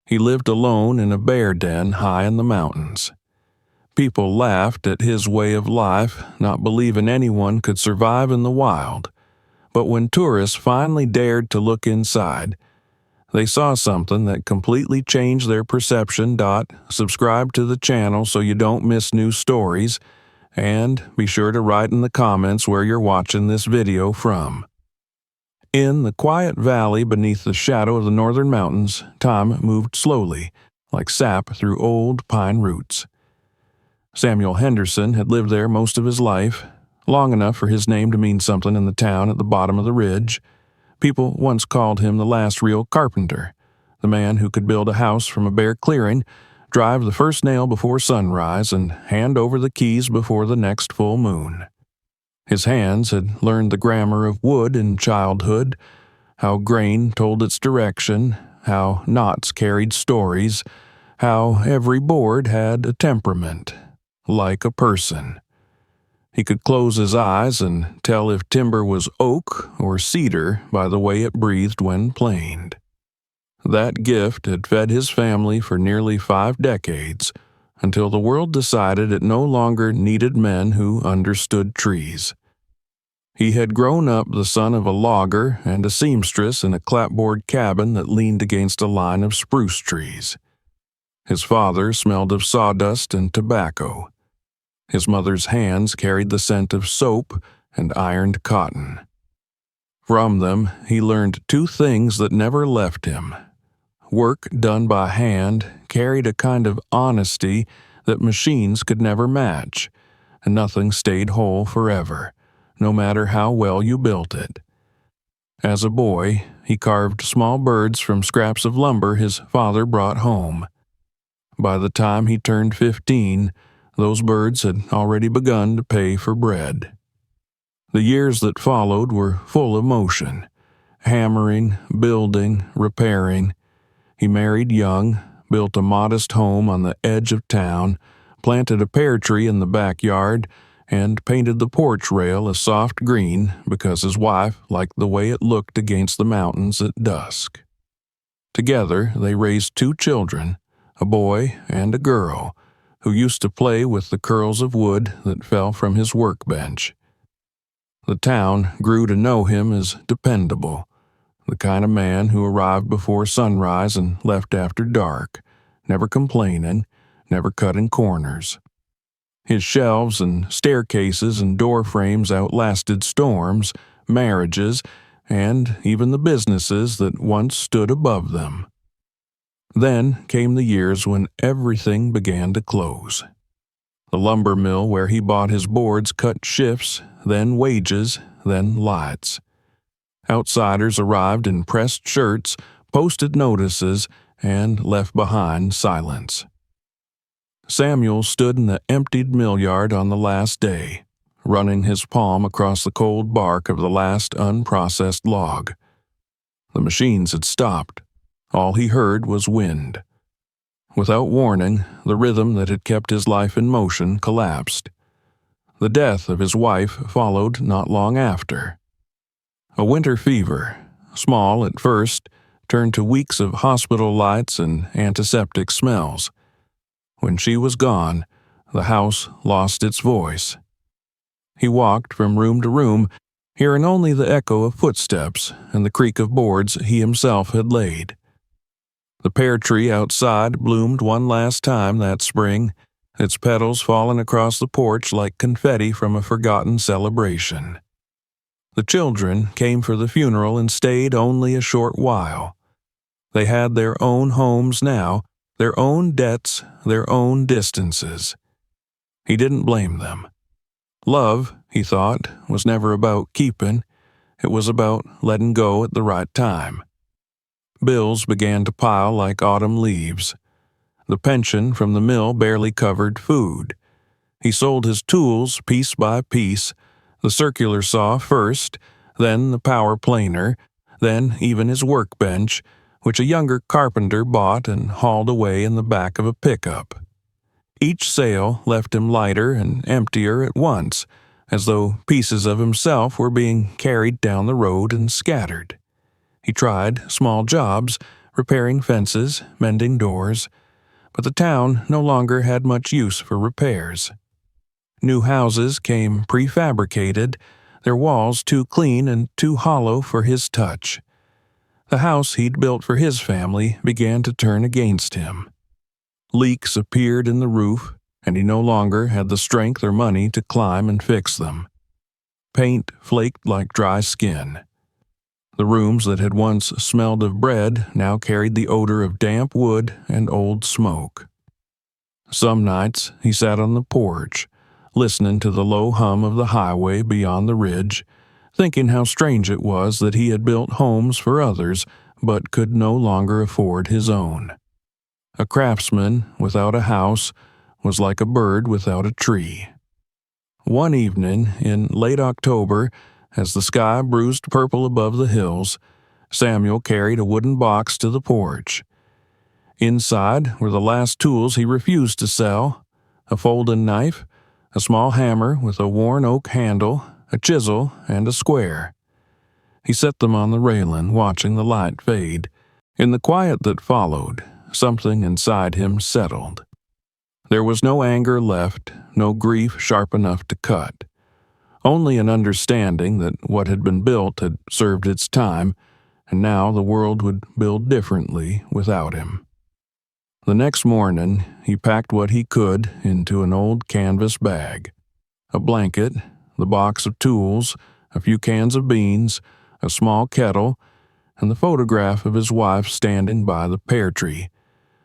He lived alone in a bear den high in the mountains. People laughed at his way of life, not believing anyone could survive in the wild. But when tourists finally dared to look inside, they saw something that completely changed their perception. Subscribe to the channel so you don't miss new stories, and be sure to write in the comments where you're watching this video from. In the quiet valley beneath the shadow of the northern mountains, time moved slowly, like sap through old pine roots. Samuel Henderson had lived there most of his life, long enough for his name to mean something in the town at the bottom of the ridge. People once called him the last real carpenter, the man who could build a house from a bare clearing, drive the first nail before sunrise, and hand over the keys before the next full moon. His hands had learned the grammar of wood in childhood, how grain told its direction, how knots carried stories, how every board had a temperament, like a person. He could close his eyes and tell if timber was oak or cedar by the way it breathed when planed. That gift had fed his family for nearly 5 decades, until the world decided it no longer needed men who understood trees. He had grown up the son of a logger and a seamstress in a clapboard cabin that leaned against a line of spruce trees. His father smelled of sawdust and tobacco. His mother's hands carried the scent of soap and ironed cotton. From them, he learned 2 things that never left him. Work done by hand carried a kind of honesty that machines could never match, and nothing stayed whole forever, no matter how well you built it. As a boy, he carved small birds from scraps of lumber his father brought home. By the time he turned 15, those birds had already begun to pay for bread. The years that followed were full of motion, hammering, building, repairing. He married young, built a modest home on the edge of town, planted a pear tree in the backyard, and painted the porch rail a soft green because his wife liked the way it looked against the mountains at dusk. Together, they raised 2 children, a boy and a girl, who used to play with the curls of wood that fell from his workbench. The town grew to know him as dependable, the kind of man who arrived before sunrise and left after dark, never complaining, never cutting corners. His shelves and staircases and door frames outlasted storms, marriages, and even the businesses that once stood above them. Then came the years when everything began to close. The lumber mill where he bought his boards cut shifts, then wages, then lights. Outsiders arrived in pressed shirts, posted notices, and left behind silence. Samuel stood in the emptied mill yard on the last day, running his palm across the cold bark of the last unprocessed log. The machines had stopped. All he heard was wind. Without warning, the rhythm that had kept his life in motion collapsed. The death of his wife followed not long after. A winter fever, small at first, turned to weeks of hospital lights and antiseptic smells. When she was gone, the house lost its voice. He walked from room to room, hearing only the echo of footsteps and the creak of boards he himself had laid. The pear tree outside bloomed one last time that spring, its petals falling across the porch like confetti from a forgotten celebration. The children came for the funeral and stayed only a short while. They had their own homes now, their own debts, their own distances. He didn't blame them. Love, he thought, was never about keeping. It was about letting go at the right time. Bills began to pile like autumn leaves. The pension from the mill barely covered food. He sold his tools piece by piece, the circular saw first, then the power planer, then even his workbench, which a younger carpenter bought and hauled away in the back of a pickup. Each sale left him lighter and emptier at once, as though pieces of himself were being carried down the road and scattered. He tried small jobs, repairing fences, mending doors, but the town no longer had much use for repairs. New houses came prefabricated, their walls too clean and too hollow for his touch. The house he'd built for his family began to turn against him. Leaks appeared in the roof, and he no longer had the strength or money to climb and fix them. Paint flaked like dry skin. The rooms that had once smelled of bread now carried the odor of damp wood and old smoke. Some nights he sat on the porch, listening to the low hum of the highway beyond the ridge, thinking how strange it was that he had built homes for others but could no longer afford his own. A craftsman without a house was like a bird without a tree. One evening in late October, as the sky bruised purple above the hills, Samuel carried a wooden box to the porch. Inside were the last tools he refused to sell: a folding knife, a small hammer with a worn oak handle, a chisel, and a square. He set them on the railing, watching the light fade. In the quiet that followed, something inside him settled. There was no anger left, no grief sharp enough to cut. Only an understanding that what had been built had served its time, and now the world would build differently without him. The next morning, he packed what he could into an old canvas bag: a blanket, the box of tools, a few cans of beans, a small kettle, and the photograph of his wife standing by the pear tree.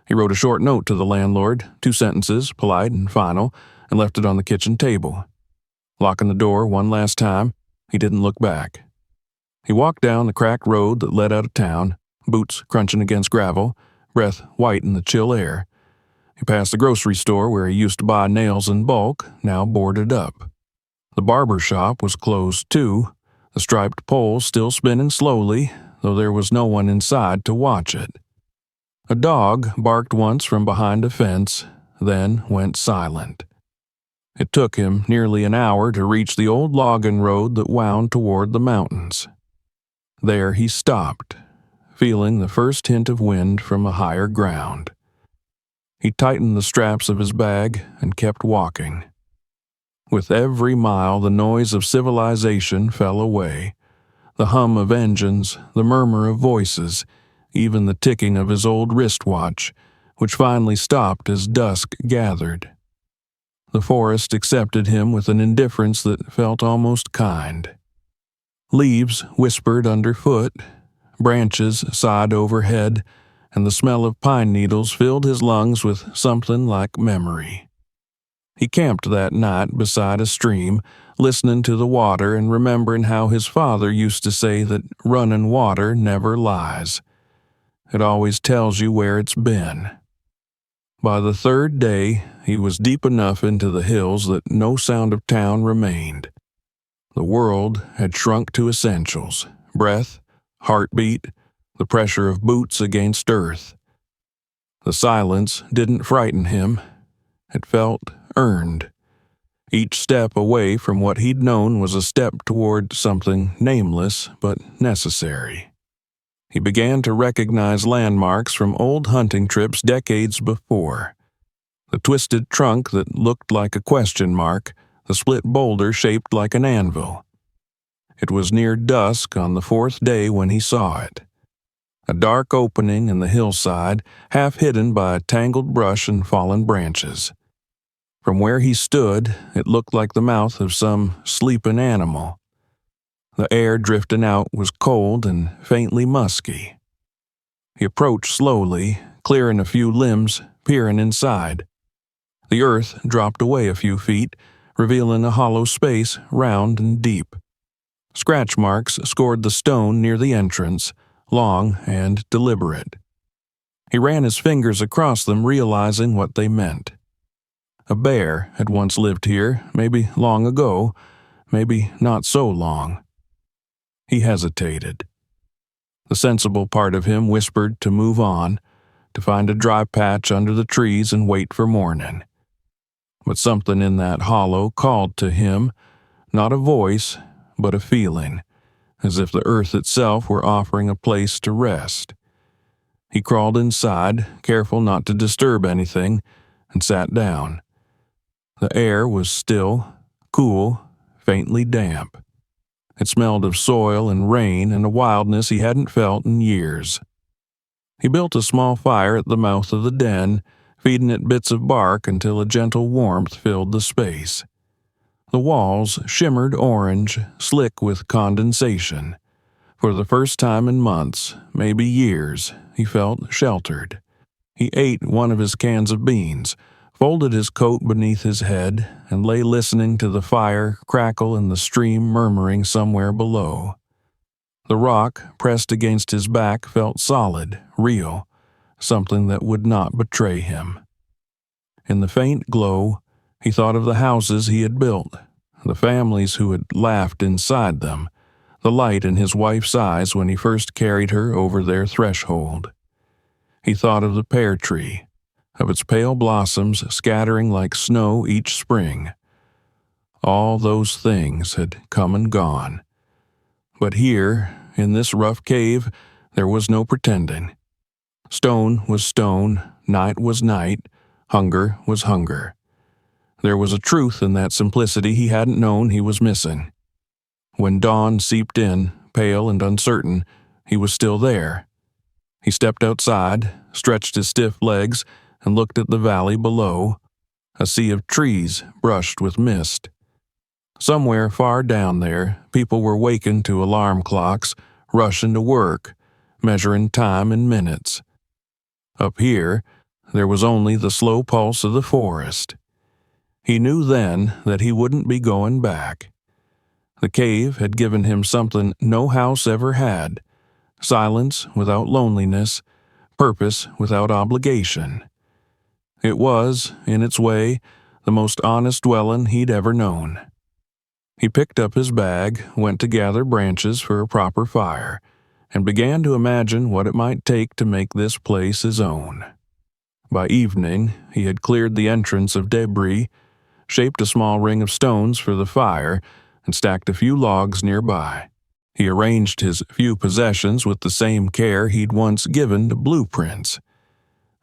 He wrote a short note to the landlord, 2 sentences, polite and final, and left it on the kitchen table. Locking the door one last time, he didn't look back. He walked down the cracked road that led out of town, boots crunching against gravel, breath white in the chill air. He passed the grocery store where he used to buy nails in bulk, now boarded up. The barber shop was closed too, the striped pole still spinning slowly, though there was no one inside to watch it. A dog barked once from behind a fence, then went silent. It took him nearly an hour to reach the old logging road that wound toward the mountains. There he stopped, feeling the first hint of wind from a higher ground. He tightened the straps of his bag and kept walking. With every mile, the noise of civilization fell away, the hum of engines, the murmur of voices, even the ticking of his old wristwatch, which finally stopped as dusk gathered. The forest accepted him with an indifference that felt almost kind. Leaves whispered underfoot, branches sighed overhead, and the smell of pine needles filled his lungs with something like memory. He camped that night beside a stream, listening to the water and remembering how his father used to say that running water never lies. It always tells you where it's been. By the third day, he was deep enough into the hills that no sound of town remained. The world had shrunk to essentials: breath, heartbeat, the pressure of boots against earth. The silence didn't frighten him. It felt earned. Each step away from what he'd known was a step toward something nameless but necessary. He began to recognize landmarks from old hunting trips decades before. The twisted trunk that looked like a question mark, the split boulder shaped like an anvil. It was near dusk on the 4th day when he saw it. A dark opening in the hillside, half hidden by tangled brush and fallen branches. From where he stood, it looked like the mouth of some sleeping animal. The air drifting out was cold and faintly musky. He approached slowly, clearing a few limbs, peering inside. The earth dropped away a few feet, revealing a hollow space, round and deep. Scratch marks scored the stone near the entrance, long and deliberate. He ran his fingers across them, realizing what they meant. A bear had once lived here, maybe long ago, maybe not so long. He hesitated. The sensible part of him whispered to move on, to find a dry patch under the trees and wait for morning. But something in that hollow called to him, not a voice, but a feeling, as if the earth itself were offering a place to rest. He crawled inside, careful not to disturb anything, and sat down. The air was still, cool, faintly damp. It smelled of soil and rain and a wildness he hadn't felt in years. He built a small fire at the mouth of the den, feeding it bits of bark until a gentle warmth filled the space. The walls shimmered orange, slick with condensation. For the first time in months, maybe years, he felt sheltered. He ate one of his cans of beans, folded his coat beneath his head, and lay listening to the fire crackle and the stream murmuring somewhere below. The rock pressed against his back felt solid, real, something that would not betray him. In the faint glow, he thought of the houses he had built, the families who had laughed inside them, the light in his wife's eyes when he first carried her over their threshold. He thought of the pear tree, of its pale blossoms scattering like snow each spring. All those things had come and gone. But here, in this rough cave, there was no pretending. Stone was stone, night was night, hunger was hunger. There was a truth in that simplicity he hadn't known he was missing. When dawn seeped in, pale and uncertain, he was still there. He stepped outside, stretched his stiff legs, and looked at the valley below, a sea of trees brushed with mist. Somewhere far down there, people were wakened to alarm clocks, rushing to work, measuring time in minutes. Up here, there was only the slow pulse of the forest. He knew then that he wouldn't be going back. The cave had given him something no house ever had: silence without loneliness, purpose without obligation. It was, in its way, the most honest dwelling he'd ever known. He picked up his bag, went to gather branches for a proper fire, and began to imagine what it might take to make this place his own. By evening, he had cleared the entrance of debris, shaped a small ring of stones for the fire, and stacked a few logs nearby. He arranged his few possessions with the same care he'd once given to blueprints.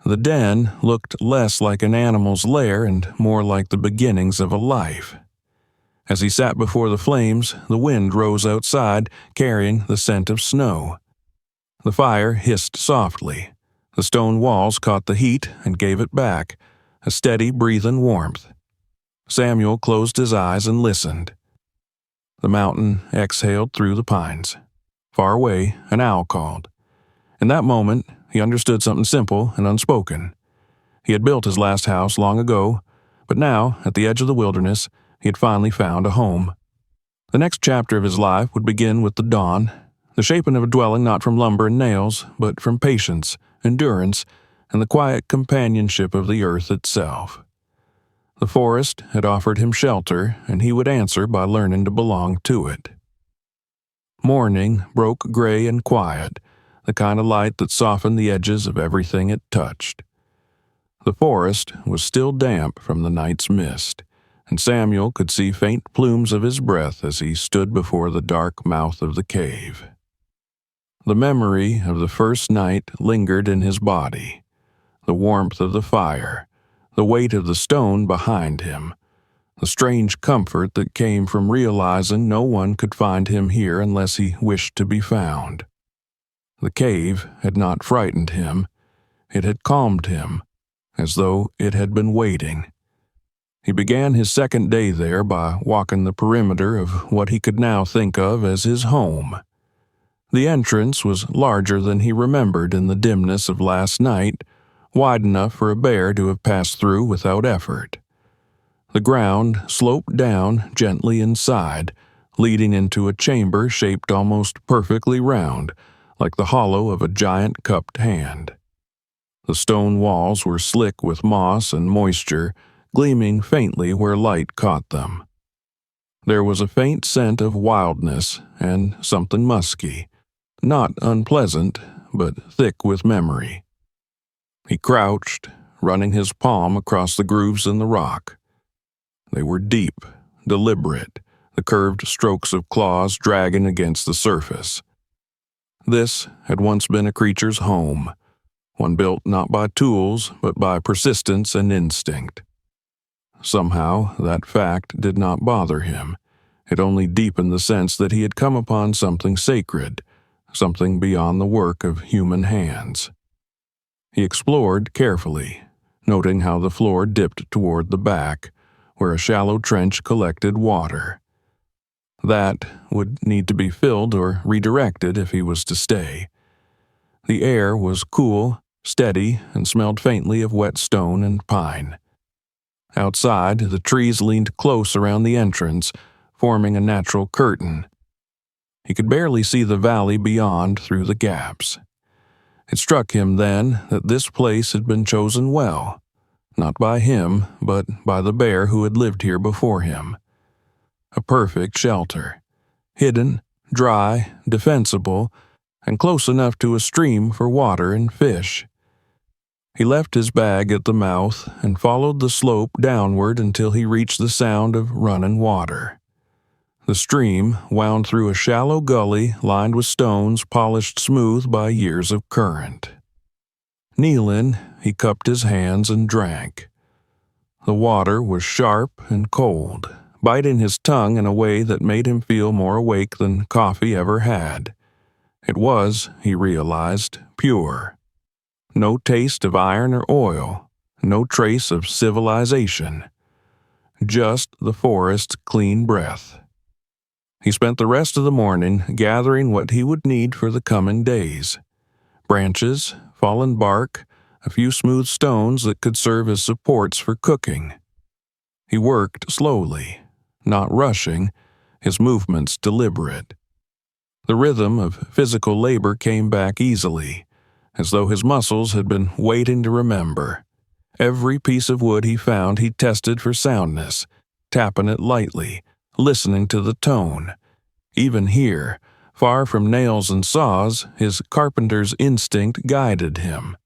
The den looked less like an animal's lair and more like the beginnings of a life. As he sat before the flames, the wind rose outside, carrying the scent of snow. The fire hissed softly. The stone walls caught the heat and gave it back, a steady, breathing warmth. Samuel closed his eyes and listened. The mountain exhaled through the pines. Far away, an owl called. In that moment, he understood something simple and unspoken. He had built his last house long ago, but now, at the edge of the wilderness, he had finally found a home. The next chapter of his life would begin with the dawn, the shaping of a dwelling not from lumber and nails, but from patience, endurance, and the quiet companionship of the earth itself. The forest had offered him shelter, and he would answer by learning to belong to it. Morning broke gray and quiet, the kind of light that softened the edges of everything it touched. The forest was still damp from the night's mist, and Samuel could see faint plumes of his breath as he stood before the dark mouth of the cave. The memory of the first night lingered in his body, the warmth of the fire, the weight of the stone behind him, the strange comfort that came from realizing no one could find him here unless he wished to be found. The cave had not frightened him. It had calmed him, as though it had been waiting. He began his second day there by walking the perimeter of what he could now think of as his home. The entrance was larger than he remembered in the dimness of last night, wide enough for a bear to have passed through without effort. The ground sloped down gently inside, leading into a chamber shaped almost perfectly round, like the hollow of a giant cupped hand. The stone walls were slick with moss and moisture, gleaming faintly where light caught them. There was a faint scent of wildness and something musky, not unpleasant, but thick with memory. He crouched, running his palm across the grooves in the rock. They were deep, deliberate, the curved strokes of claws dragging against the surface. This had once been a creature's home, one built not by tools but by persistence and instinct. Somehow, that fact did not bother him. It only deepened the sense that he had come upon something sacred, something beyond the work of human hands. He explored carefully, noting how the floor dipped toward the back, where a shallow trench collected water. That would need to be filled or redirected if he was to stay. The air was cool, steady, and smelled faintly of wet stone and pine. Outside, the trees leaned close around the entrance, forming a natural curtain. He could barely see the valley beyond through the gaps. It struck him then that this place had been chosen well, not by him, but by the bear who had lived here before him. A perfect shelter, hidden, dry, defensible, and close enough to a stream for water and fish. He left his bag at the mouth and followed the slope downward until he reached the sound of running water. The stream wound through a shallow gully lined with stones polished smooth by years of current. Kneeling, he cupped his hands and drank. The water was sharp and cold, biting his tongue in a way that made him feel more awake than coffee ever had. It was, he realized, pure. No taste of iron or oil, no trace of civilization. Just the forest's clean breath. He spent the rest of the morning gathering what he would need for the coming days. Branches, fallen bark, a few smooth stones that could serve as supports for cooking. He worked slowly, not rushing, his movements deliberate. The rhythm of physical labor came back easily, as though his muscles had been waiting to remember. Every piece of wood he found he tested for soundness, tapping it lightly, listening to the tone. Even here, far from nails and saws, his carpenter's instinct guided him.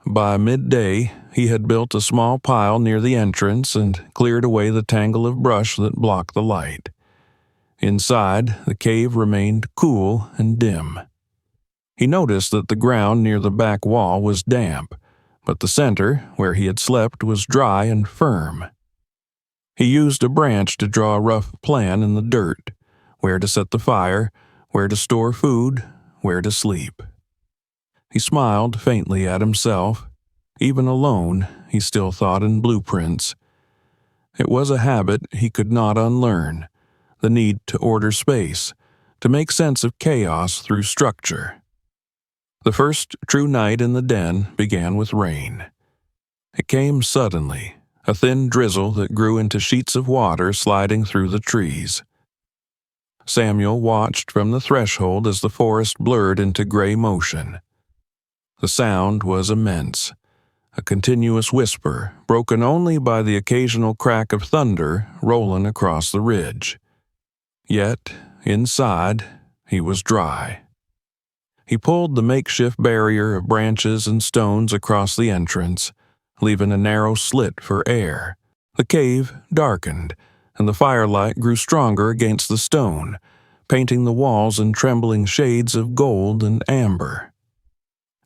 By midday, he had built a small pile near the entrance and cleared away the tangle of brush that blocked the light. Inside, the cave remained cool and dim. He noticed that the ground near the back wall was damp, but the center, where he had slept, was dry and firm. He used a branch to draw a rough plan in the dirt, where to set the fire, where to store food, where to sleep. He smiled faintly at himself. Even alone, he still thought in blueprints. It was a habit he could not unlearn, the need to order space, to make sense of chaos through structure. The first true night in the den began with rain. It came suddenly, a thin drizzle that grew into sheets of water sliding through the trees. Samuel watched from the threshold as the forest blurred into gray motion. The sound was immense, a continuous whisper broken only by the occasional crack of thunder rolling across the ridge. Yet, inside, he was dry. He pulled the makeshift barrier of branches and stones across the entrance, leaving a narrow slit for air. The cave darkened, and the firelight grew stronger against the stone, painting the walls in trembling shades of gold and amber.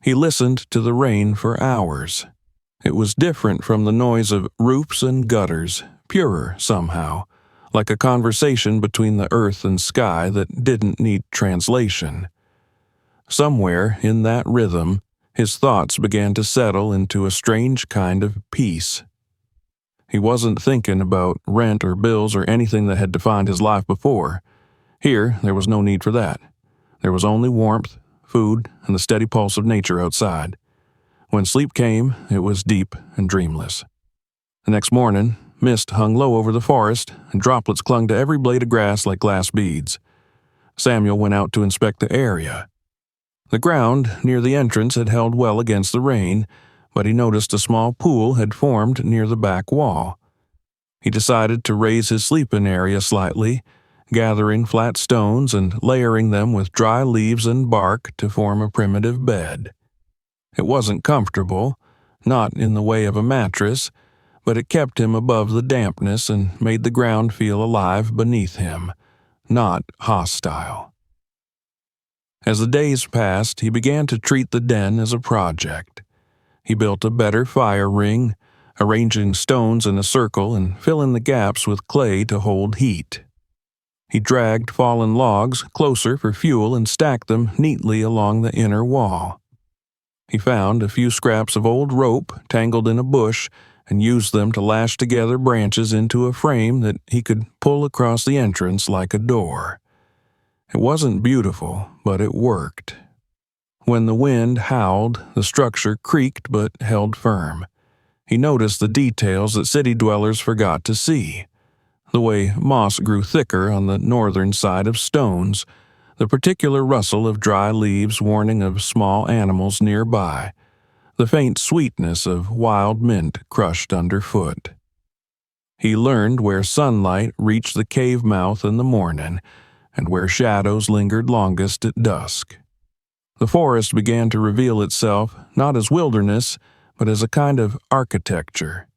He listened to the rain for hours. It was different from the noise of roofs and gutters, purer somehow, like a conversation between the earth and sky that didn't need translation. Somewhere in that rhythm, his thoughts began to settle into a strange kind of peace. He wasn't thinking about rent or bills or anything that had defined his life before. Here, there was no need for that. There was only warmth, food, and the steady pulse of nature outside. When sleep came, it was deep and dreamless. The next morning, mist hung low over the forest, and droplets clung to every blade of grass like glass beads. Samuel went out to inspect the area. The ground near the entrance had held well against the rain, but he noticed a small pool had formed near the back wall. He decided to raise his sleeping area slightly, gathering flat stones and layering them with dry leaves and bark to form a primitive bed. It wasn't comfortable, not in the way of a mattress, but it kept him above the dampness and made the ground feel alive beneath him, not hostile. As the days passed, he began to treat the den as a project. He built a better fire ring, arranging stones in a circle and filling the gaps with clay to hold heat. He dragged fallen logs closer for fuel and stacked them neatly along the inner wall. He found a few scraps of old rope tangled in a bush and used them to lash together branches into a frame that he could pull across the entrance like a door. It wasn't beautiful, but it worked. When the wind howled, the structure creaked but held firm. He noticed the details that city dwellers forgot to see. The way moss grew thicker on the northern side of stones, the particular rustle of dry leaves warning of small animals nearby, the faint sweetness of wild mint crushed underfoot. He learned where sunlight reached the cave mouth in the morning and where shadows lingered longest at dusk. The forest began to reveal itself not as wilderness, but as a kind of architecture,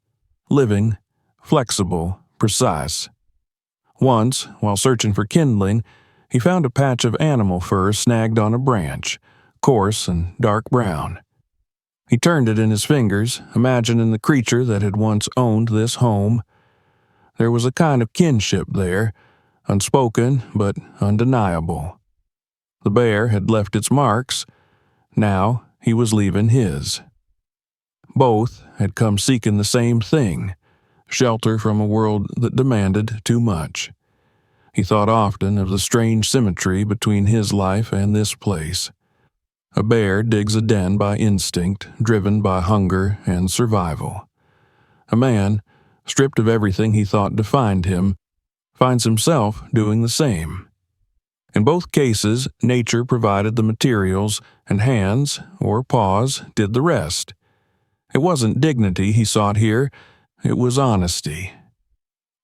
living, flexible, precise. Once, while searching for kindling, he found a patch of animal fur snagged on a branch, coarse and dark brown. He turned it in his fingers, imagining the creature that had once owned this home. There was a kind of kinship there, unspoken but undeniable. The bear had left its marks. Now he was leaving his. Both had come seeking the same thing, shelter from a world that demanded too much. He thought often of the strange symmetry between his life and this place. A bear digs a den by instinct, driven by hunger and survival. A man, stripped of everything he thought defined him, finds himself doing the same. In both cases, nature provided the materials, and hands, or paws, did the rest. It wasn't dignity he sought here, it was honesty.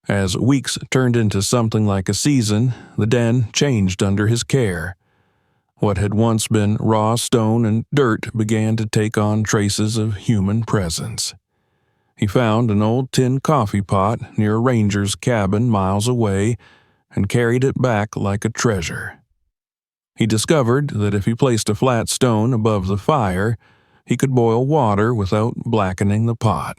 As weeks turned into something like a season, the den changed under his care. What had once been raw stone and dirt began to take on traces of human presence. He found an old tin coffee pot near a ranger's cabin miles away and carried it back like a treasure. He discovered that if he placed a flat stone above the fire, he could boil water without blackening the pot.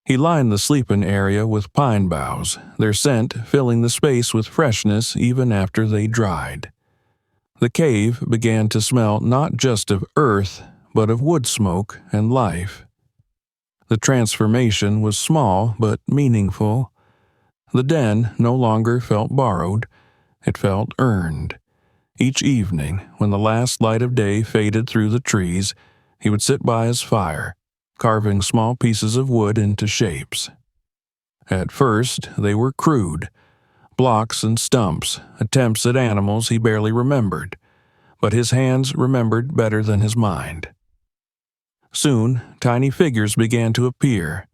He lined the sleeping area with pine boughs, their scent filling the space with freshness even after they dried. The cave began to smell not just of earth, but of wood smoke and life. The transformation was small but meaningful. The den no longer felt borrowed, it felt earned. Each evening, when the last light of day faded through the trees, he would sit by his fire, carving small pieces of wood into shapes. At first, they were crude, blocks and stumps, attempts at animals he barely remembered, but his hands remembered better than his mind. Soon, tiny figures began to appear,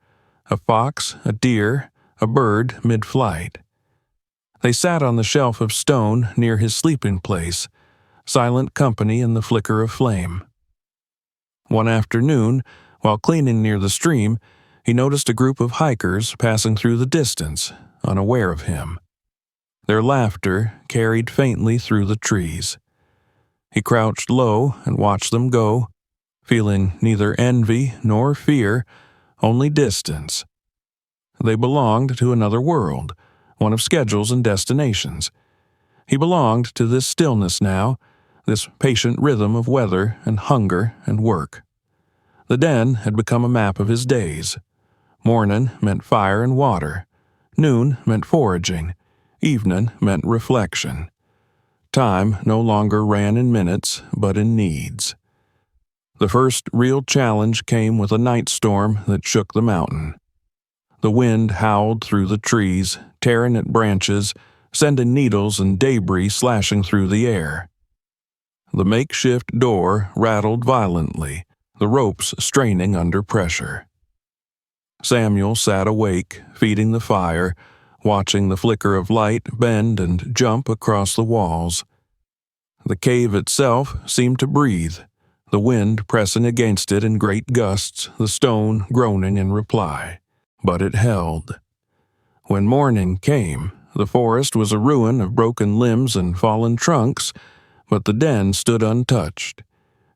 a fox, a deer, a bird mid-flight. They sat on the shelf of stone near his sleeping place, silent company in the flicker of flame. One afternoon, while cleaning near the stream, he noticed a group of hikers passing through the distance, unaware of him. Their laughter carried faintly through the trees. He crouched low and watched them go, feeling neither envy nor fear, only distance. They belonged to another world, one of schedules and destinations. He belonged to this stillness now, this patient rhythm of weather and hunger and work. The den had become a map of his days. Morning meant fire and water. Noon meant foraging. Evening meant reflection. Time no longer ran in minutes, but in needs. The first real challenge came with a night storm that shook the mountain. The wind howled through the trees, tearing at branches, sending needles and debris slashing through the air. The makeshift door rattled violently, the ropes straining under pressure. Samuel sat awake, feeding the fire, watching the flicker of light bend and jump across the walls. The cave itself seemed to breathe, the wind pressing against it in great gusts, the stone groaning in reply. But it held. When morning came, the forest was a ruin of broken limbs and fallen trunks, but the den stood untouched.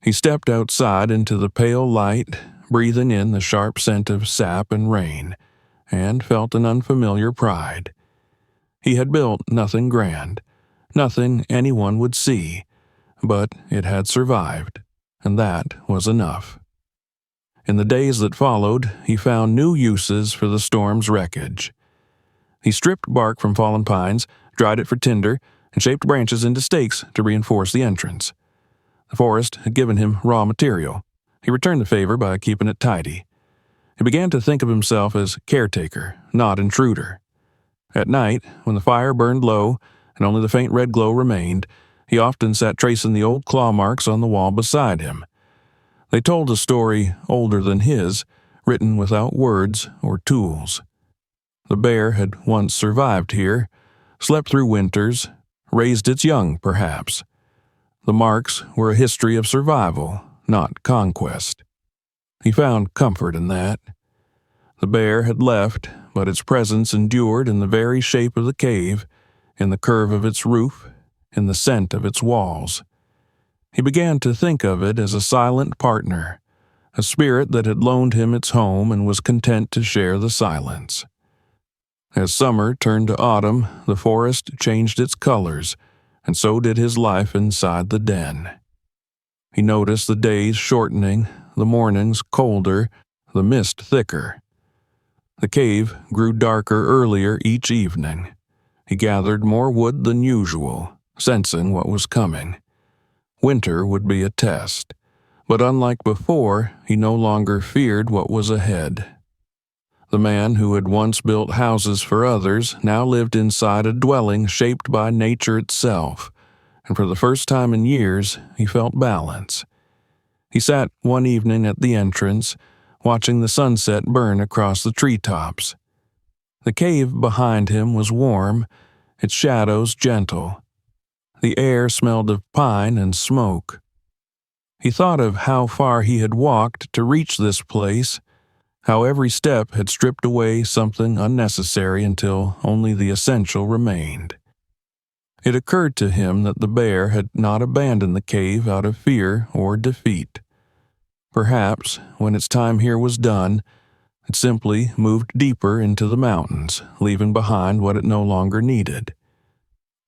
He stepped outside into the pale light, breathing in the sharp scent of sap and rain, and felt an unfamiliar pride. He had built nothing grand, nothing anyone would see, but it had survived, and that was enough. In the days that followed, he found new uses for the storm's wreckage. He stripped bark from fallen pines, dried it for tinder, and shaped branches into stakes to reinforce the entrance. The forest had given him raw material. He returned the favor by keeping it tidy. He began to think of himself as caretaker, not intruder. At night, when the fire burned low and only the faint red glow remained, he often sat tracing the old claw marks on the wall beside him. They told a story older than his, written without words or tools. The bear had once survived here, slept through winters, raised its young, perhaps. The marks were a history of survival, not conquest. He found comfort in that. The bear had left, but its presence endured in the very shape of the cave, in the curve of its roof, in the scent of its walls. He began to think of it as a silent partner, a spirit that had loaned him its home and was content to share the silence. As summer turned to autumn, the forest changed its colors, and so did his life inside the den. He noticed the days shortening, the mornings colder, the mist thicker. The cave grew darker earlier each evening. He gathered more wood than usual, sensing what was coming. Winter would be a test, but unlike before, he no longer feared what was ahead. The man who had once built houses for others now lived inside a dwelling shaped by nature itself, and for the first time in years, he felt balance. He sat one evening at the entrance, watching the sunset burn across the treetops. The cave behind him was warm, its shadows gentle. The air smelled of pine and smoke. He thought of how far he had walked to reach this place, how every step had stripped away something unnecessary until only the essential remained. It occurred to him that the bear had not abandoned the cave out of fear or defeat. Perhaps, when its time here was done, it simply moved deeper into the mountains, leaving behind what it no longer needed.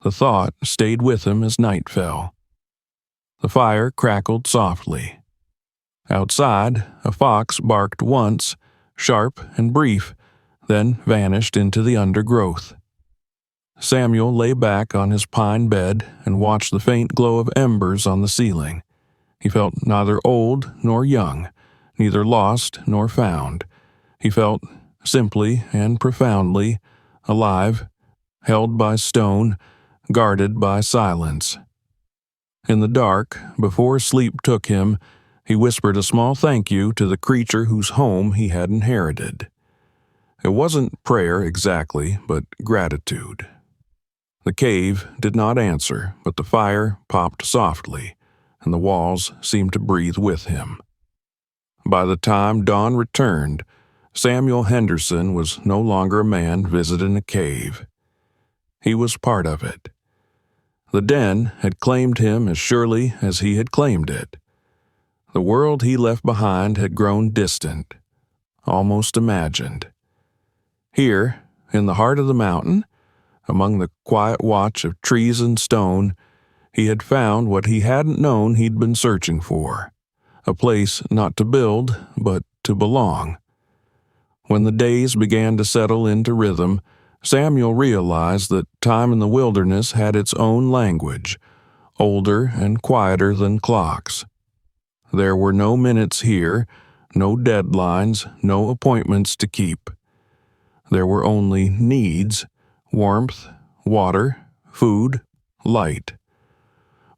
The thought stayed with him as night fell. The fire crackled softly. Outside, a fox barked once, sharp and brief, then vanished into the undergrowth. Samuel lay back on his pine bed and watched the faint glow of embers on the ceiling. He felt neither old nor young, neither lost nor found. He felt simply and profoundly alive, held by stone, guarded by silence. In the dark, before sleep took him, he whispered a small thank you to the creature whose home he had inherited. It wasn't prayer exactly, but gratitude. The cave did not answer, but the fire popped softly, and the walls seemed to breathe with him. By the time dawn returned, Samuel Henderson was no longer a man visiting a cave. He was part of it. The den had claimed him as surely as he had claimed it. The world he left behind had grown distant, almost imagined. Here, in the heart of the mountain, among the quiet watch of trees and stone, he had found what he hadn't known he'd been searching for, a place not to build, but to belong. When the days began to settle into rhythm, Samuel realized that time in the wilderness had its own language, older and quieter than clocks. There were no minutes here, no deadlines, no appointments to keep. There were only needs, warmth, water, food, light.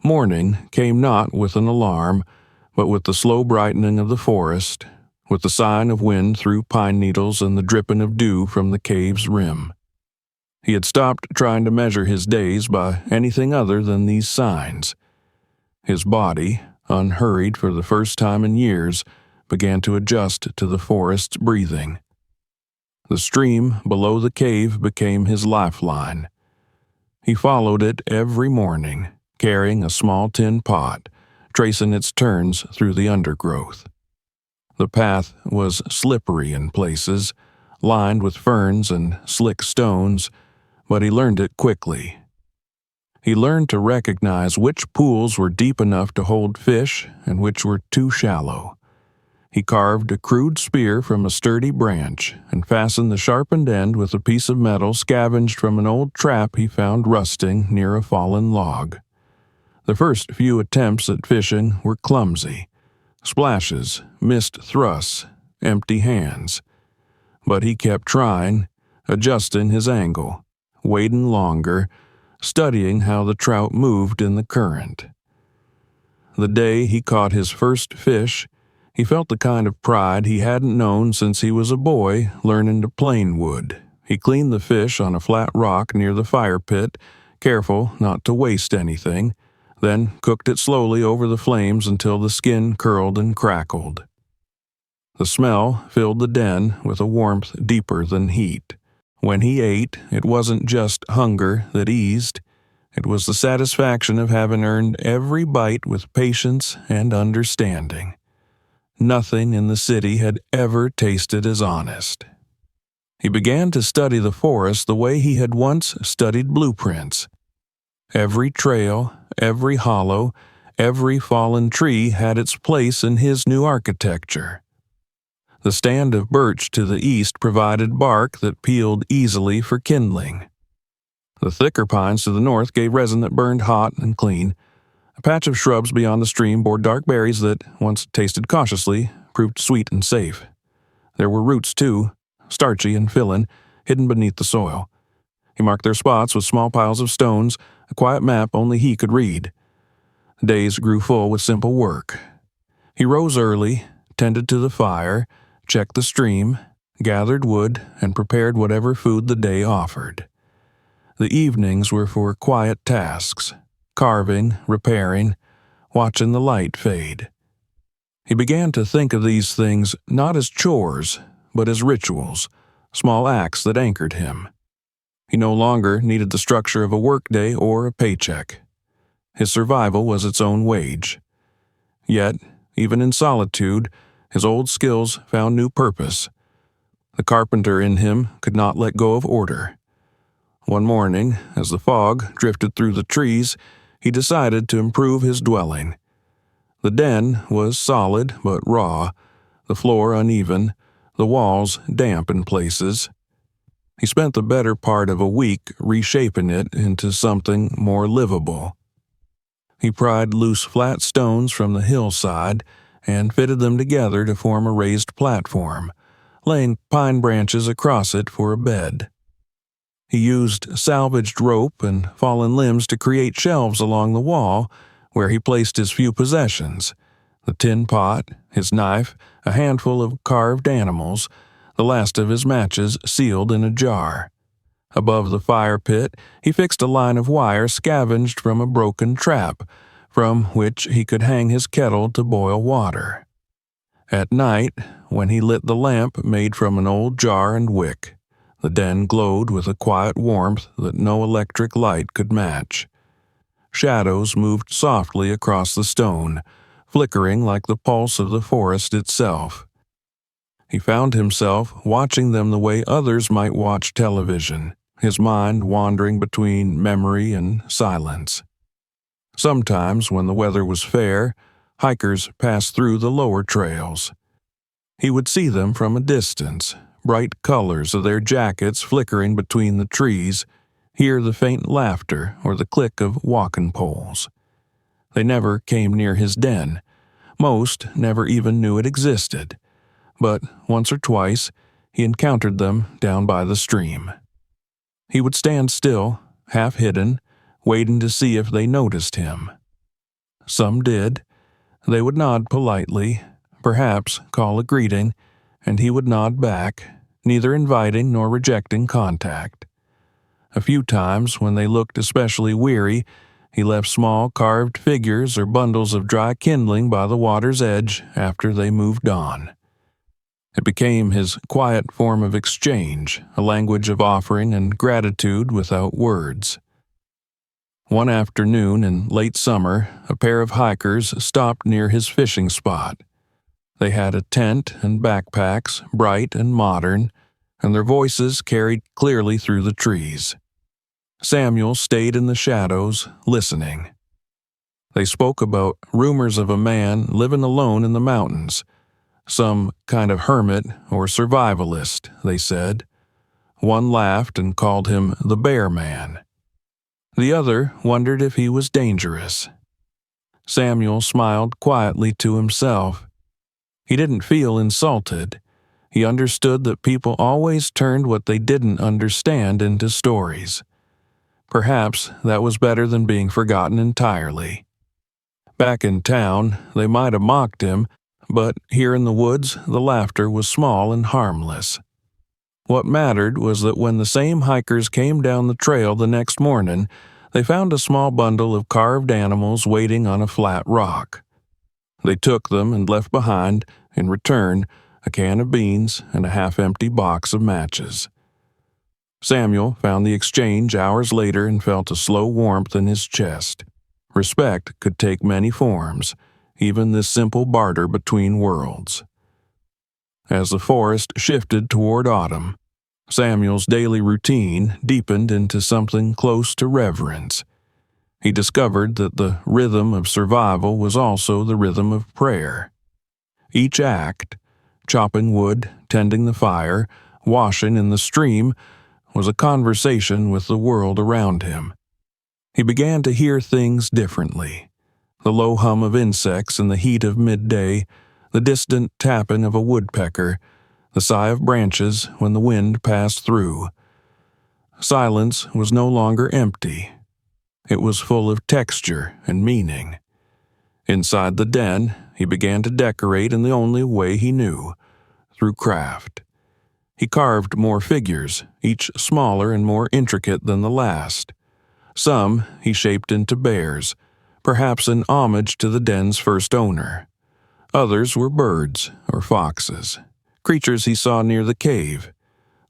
Morning came not with an alarm, but with the slow brightening of the forest, with the sign of wind through pine needles and the dripping of dew from the cave's rim. He had stopped trying to measure his days by anything other than these signs. His body, unhurried for the first time in years, began to adjust to the forest's breathing. The stream below the cave became his lifeline. He followed it every morning, carrying a small tin pot, tracing its turns through the undergrowth. The path was slippery in places, lined with ferns and slick stones, but he learned it quickly. He learned to recognize which pools were deep enough to hold fish and which were too shallow. He carved a crude spear from a sturdy branch and fastened the sharpened end with a piece of metal scavenged from an old trap he found rusting near a fallen log. The first few attempts at fishing were clumsy. Splashes, missed thrusts, empty hands. But he kept trying, adjusting his angle, wading longer, studying how the trout moved in the current. The day he caught his first fish, he felt the kind of pride he hadn't known since he was a boy learning to plane wood. He cleaned the fish on a flat rock near the fire pit, careful not to waste anything, then cooked it slowly over the flames until the skin curled and crackled. The smell filled the den with a warmth deeper than heat. When he ate, it wasn't just hunger that eased. It was the satisfaction of having earned every bite with patience and understanding. Nothing in the city had ever tasted as honest. He began to study the forest the way he had once studied blueprints. Every trail, every hollow, every fallen tree had its place in his new architecture. The stand of birch to the east provided bark that peeled easily for kindling. The thicker pines to the north gave resin that burned hot and clean. A patch of shrubs beyond the stream bore dark berries that, once tasted cautiously, proved sweet and safe. There were roots, too, starchy and filling, hidden beneath the soil. He marked their spots with small piles of stones, a quiet map only he could read. Days grew full with simple work. He rose early, tended to the fire, checked the stream, gathered wood, and prepared whatever food the day offered. The evenings were for quiet tasks, carving, repairing, watching the light fade. He began to think of these things not as chores, but as rituals, small acts that anchored him. He no longer needed the structure of a workday or a paycheck. His survival was its own wage. Yet, even in solitude, his old skills found new purpose. The carpenter in him could not let go of order. One morning, as the fog drifted through the trees, he decided to improve his dwelling. The den was solid but raw, the floor uneven, the walls damp in places. He spent the better part of a week reshaping it into something more livable. He pried loose flat stones from the hillside and fitted them together to form a raised platform, laying pine branches across it for a bed. He used salvaged rope and fallen limbs to create shelves along the wall where he placed his few possessions: the tin pot, his knife, a handful of carved animals, the last of his matches sealed in a jar. Above the fire pit, he fixed a line of wire scavenged from a broken trap, from which he could hang his kettle to boil water. At night, when he lit the lamp made from an old jar and wick, the den glowed with a quiet warmth that no electric light could match. Shadows moved softly across the stone, flickering like the pulse of the forest itself. He found himself watching them the way others might watch television, his mind wandering between memory and silence. Sometimes, when the weather was fair, hikers passed through the lower trails. He would see them from a distance, bright colors of their jackets flickering between the trees, hear the faint laughter or the click of walking poles. They never came near his den. Most never even knew it existed. But once or twice, he encountered them down by the stream. He would stand still, half hidden, waiting to see if they noticed him. Some did. They would nod politely, perhaps call a greeting, and he would nod back, neither inviting nor rejecting contact. A few times, when they looked especially weary, he left small carved figures or bundles of dry kindling by the water's edge after they moved on. It became his quiet form of exchange, a language of offering and gratitude without words. One afternoon in late summer, a pair of hikers stopped near his fishing spot. They had a tent and backpacks, bright and modern, and their voices carried clearly through the trees. Samuel stayed in the shadows, listening. They spoke about rumors of a man living alone in the mountains, some kind of hermit or survivalist, they said. One laughed and called him the Bear Man. The other wondered if he was dangerous. Samuel smiled quietly to himself. He didn't feel insulted. He understood that people always turned what they didn't understand into stories. Perhaps that was better than being forgotten entirely. Back in town, they might have mocked him, but here in the woods, the laughter was small and harmless. What mattered was that when the same hikers came down the trail the next morning, they found a small bundle of carved animals waiting on a flat rock. They took them and left behind, in return, a can of beans and a half-empty box of matches. Samuel found the exchange hours later and felt a slow warmth in his chest. Respect could take many forms, even this simple barter between worlds. As the forest shifted toward autumn, Samuel's daily routine deepened into something close to reverence. He discovered that the rhythm of survival was also the rhythm of prayer. Each act, chopping wood, tending the fire, washing in the stream, was a conversation with the world around him. He began to hear things differently. The low hum of insects in the heat of midday, the distant tapping of a woodpecker, the sigh of branches when the wind passed through. Silence was no longer empty. It was full of texture and meaning. Inside the den, he began to decorate in the only way he knew, through craft. He carved more figures, each smaller and more intricate than the last. Some he shaped into bears, perhaps in homage to the den's first owner. Others were birds or foxes, creatures he saw near the cave.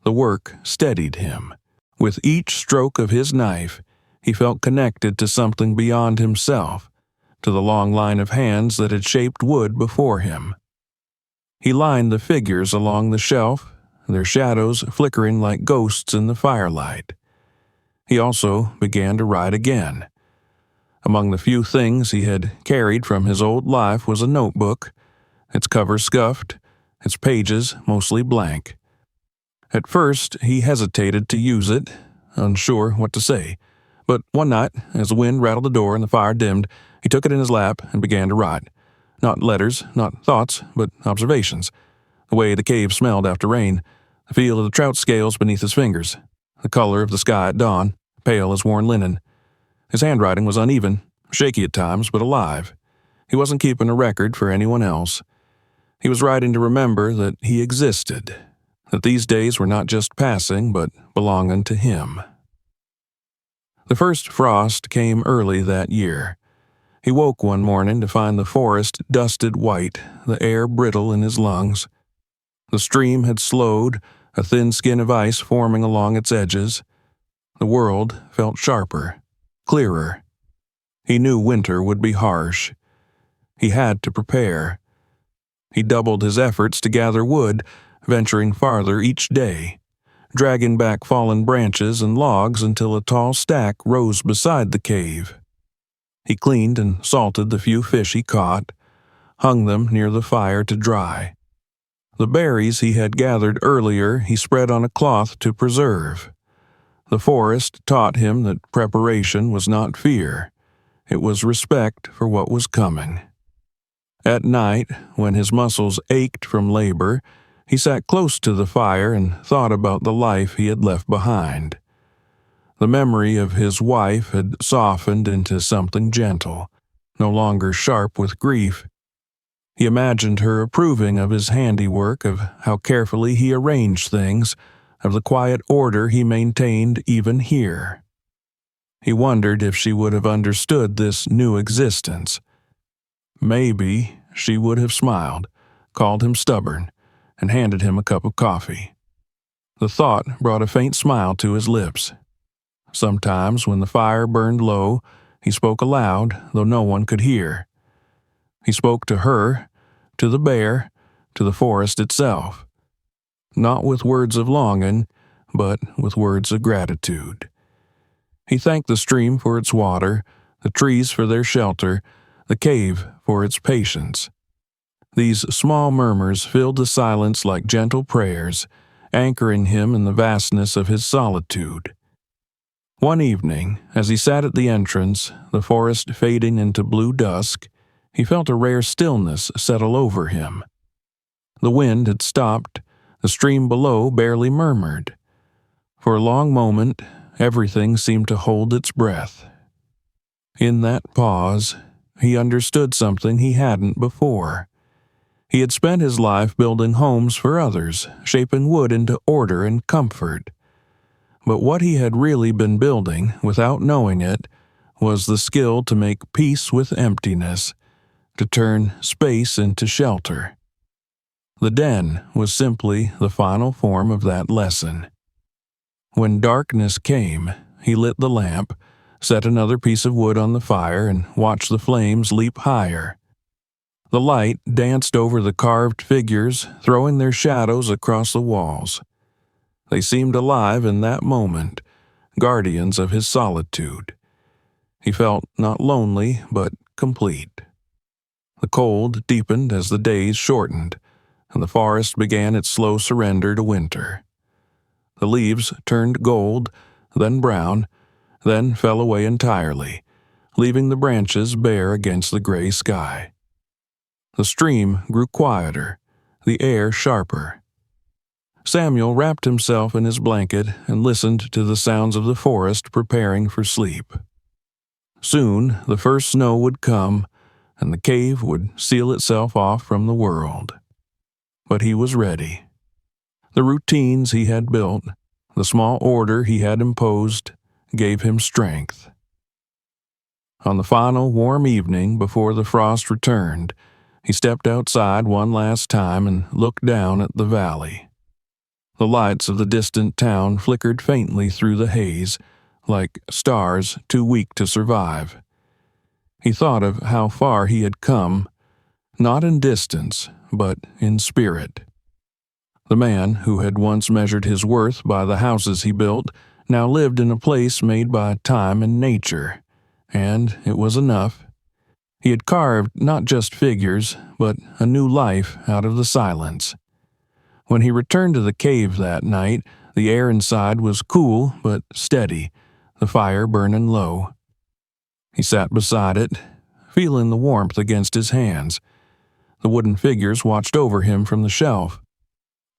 The work steadied him. With each stroke of his knife, he felt connected to something beyond himself, to the long line of hands that had shaped wood before him. He lined the figures along the shelf, their shadows flickering like ghosts in the firelight. He also began to write again. Among the few things he had carried from his old life was a notebook, its cover scuffed, its pages mostly blank. At first he hesitated to use it, unsure what to say, but one night, as the wind rattled the door and the fire dimmed, he took it in his lap and began to write. Not letters, not thoughts, but observations. The way the cave smelled after rain, the feel of the trout scales beneath his fingers, the color of the sky at dawn, pale as worn linen. His handwriting was uneven, shaky at times, but alive. He wasn't keeping a record for anyone else. He was writing to remember that he existed, that these days were not just passing, but belonging to him. The first frost came early that year. He woke one morning to find the forest dusted white, the air brittle in his lungs. The stream had slowed, a thin skin of ice forming along its edges. The world felt sharper, clearer. He knew winter would be harsh. He had to prepare. He doubled his efforts to gather wood, venturing farther each day, dragging back fallen branches and logs until a tall stack rose beside the cave. He cleaned and salted the few fish he caught, hung them near the fire to dry. The berries he had gathered earlier he spread on a cloth to preserve. The forest taught him that preparation was not fear. It was respect for what was coming. At night, when his muscles ached from labor, he sat close to the fire and thought about the life he had left behind. The memory of his wife had softened into something gentle, no longer sharp with grief. He imagined her approving of his handiwork, of how carefully he arranged things, of the quiet order he maintained even here. He wondered if she would have understood this new existence. Maybe she would have smiled, called him stubborn, and handed him a cup of coffee. The thought brought a faint smile to his lips. Sometimes, when the fire burned low, he spoke aloud, though no one could hear. He spoke to her, to the bear, to the forest itself, not with words of longing, but with words of gratitude. He thanked the stream for its water, the trees for their shelter, the cave for its patience. These small murmurs filled the silence like gentle prayers, anchoring him in the vastness of his solitude. One evening, as he sat at the entrance, the forest fading into blue dusk, he felt a rare stillness settle over him. The wind had stopped, the stream below barely murmured. For a long moment, everything seemed to hold its breath. In that pause, he understood something he hadn't before. He had spent his life building homes for others, shaping wood into order and comfort. But what he had really been building, without knowing it, was the skill to make peace with emptiness, to turn space into shelter. The den was simply the final form of that lesson. When darkness came, he lit the lamp, set another piece of wood on the fire, and watched the flames leap higher. The light danced over the carved figures, throwing their shadows across the walls. They seemed alive in that moment, guardians of his solitude. He felt not lonely, but complete. The cold deepened as the days shortened, and the forest began its slow surrender to winter. The leaves turned gold, then brown, then fell away entirely, leaving the branches bare against the gray sky. The stream grew quieter, the air sharper. Samuel wrapped himself in his blanket and listened to the sounds of the forest preparing for sleep. Soon the first snow would come, and the cave would seal itself off from the world. But he was ready. The routines he had built, the small order he had imposed, gave him strength. On the final warm evening before the frost returned, he stepped outside one last time and looked down at the valley. The lights of the distant town flickered faintly through the haze, like stars too weak to survive. He thought of how far he had come, not in distance, but in spirit. The man who had once measured his worth by the houses he built now lived in a place made by time and nature, and it was enough. He had carved not just figures, but a new life out of the silence. When he returned to the cave that night, the air inside was cool but steady, the fire burning low. He sat beside it, feeling the warmth against his hands. The wooden figures watched over him from the shelf.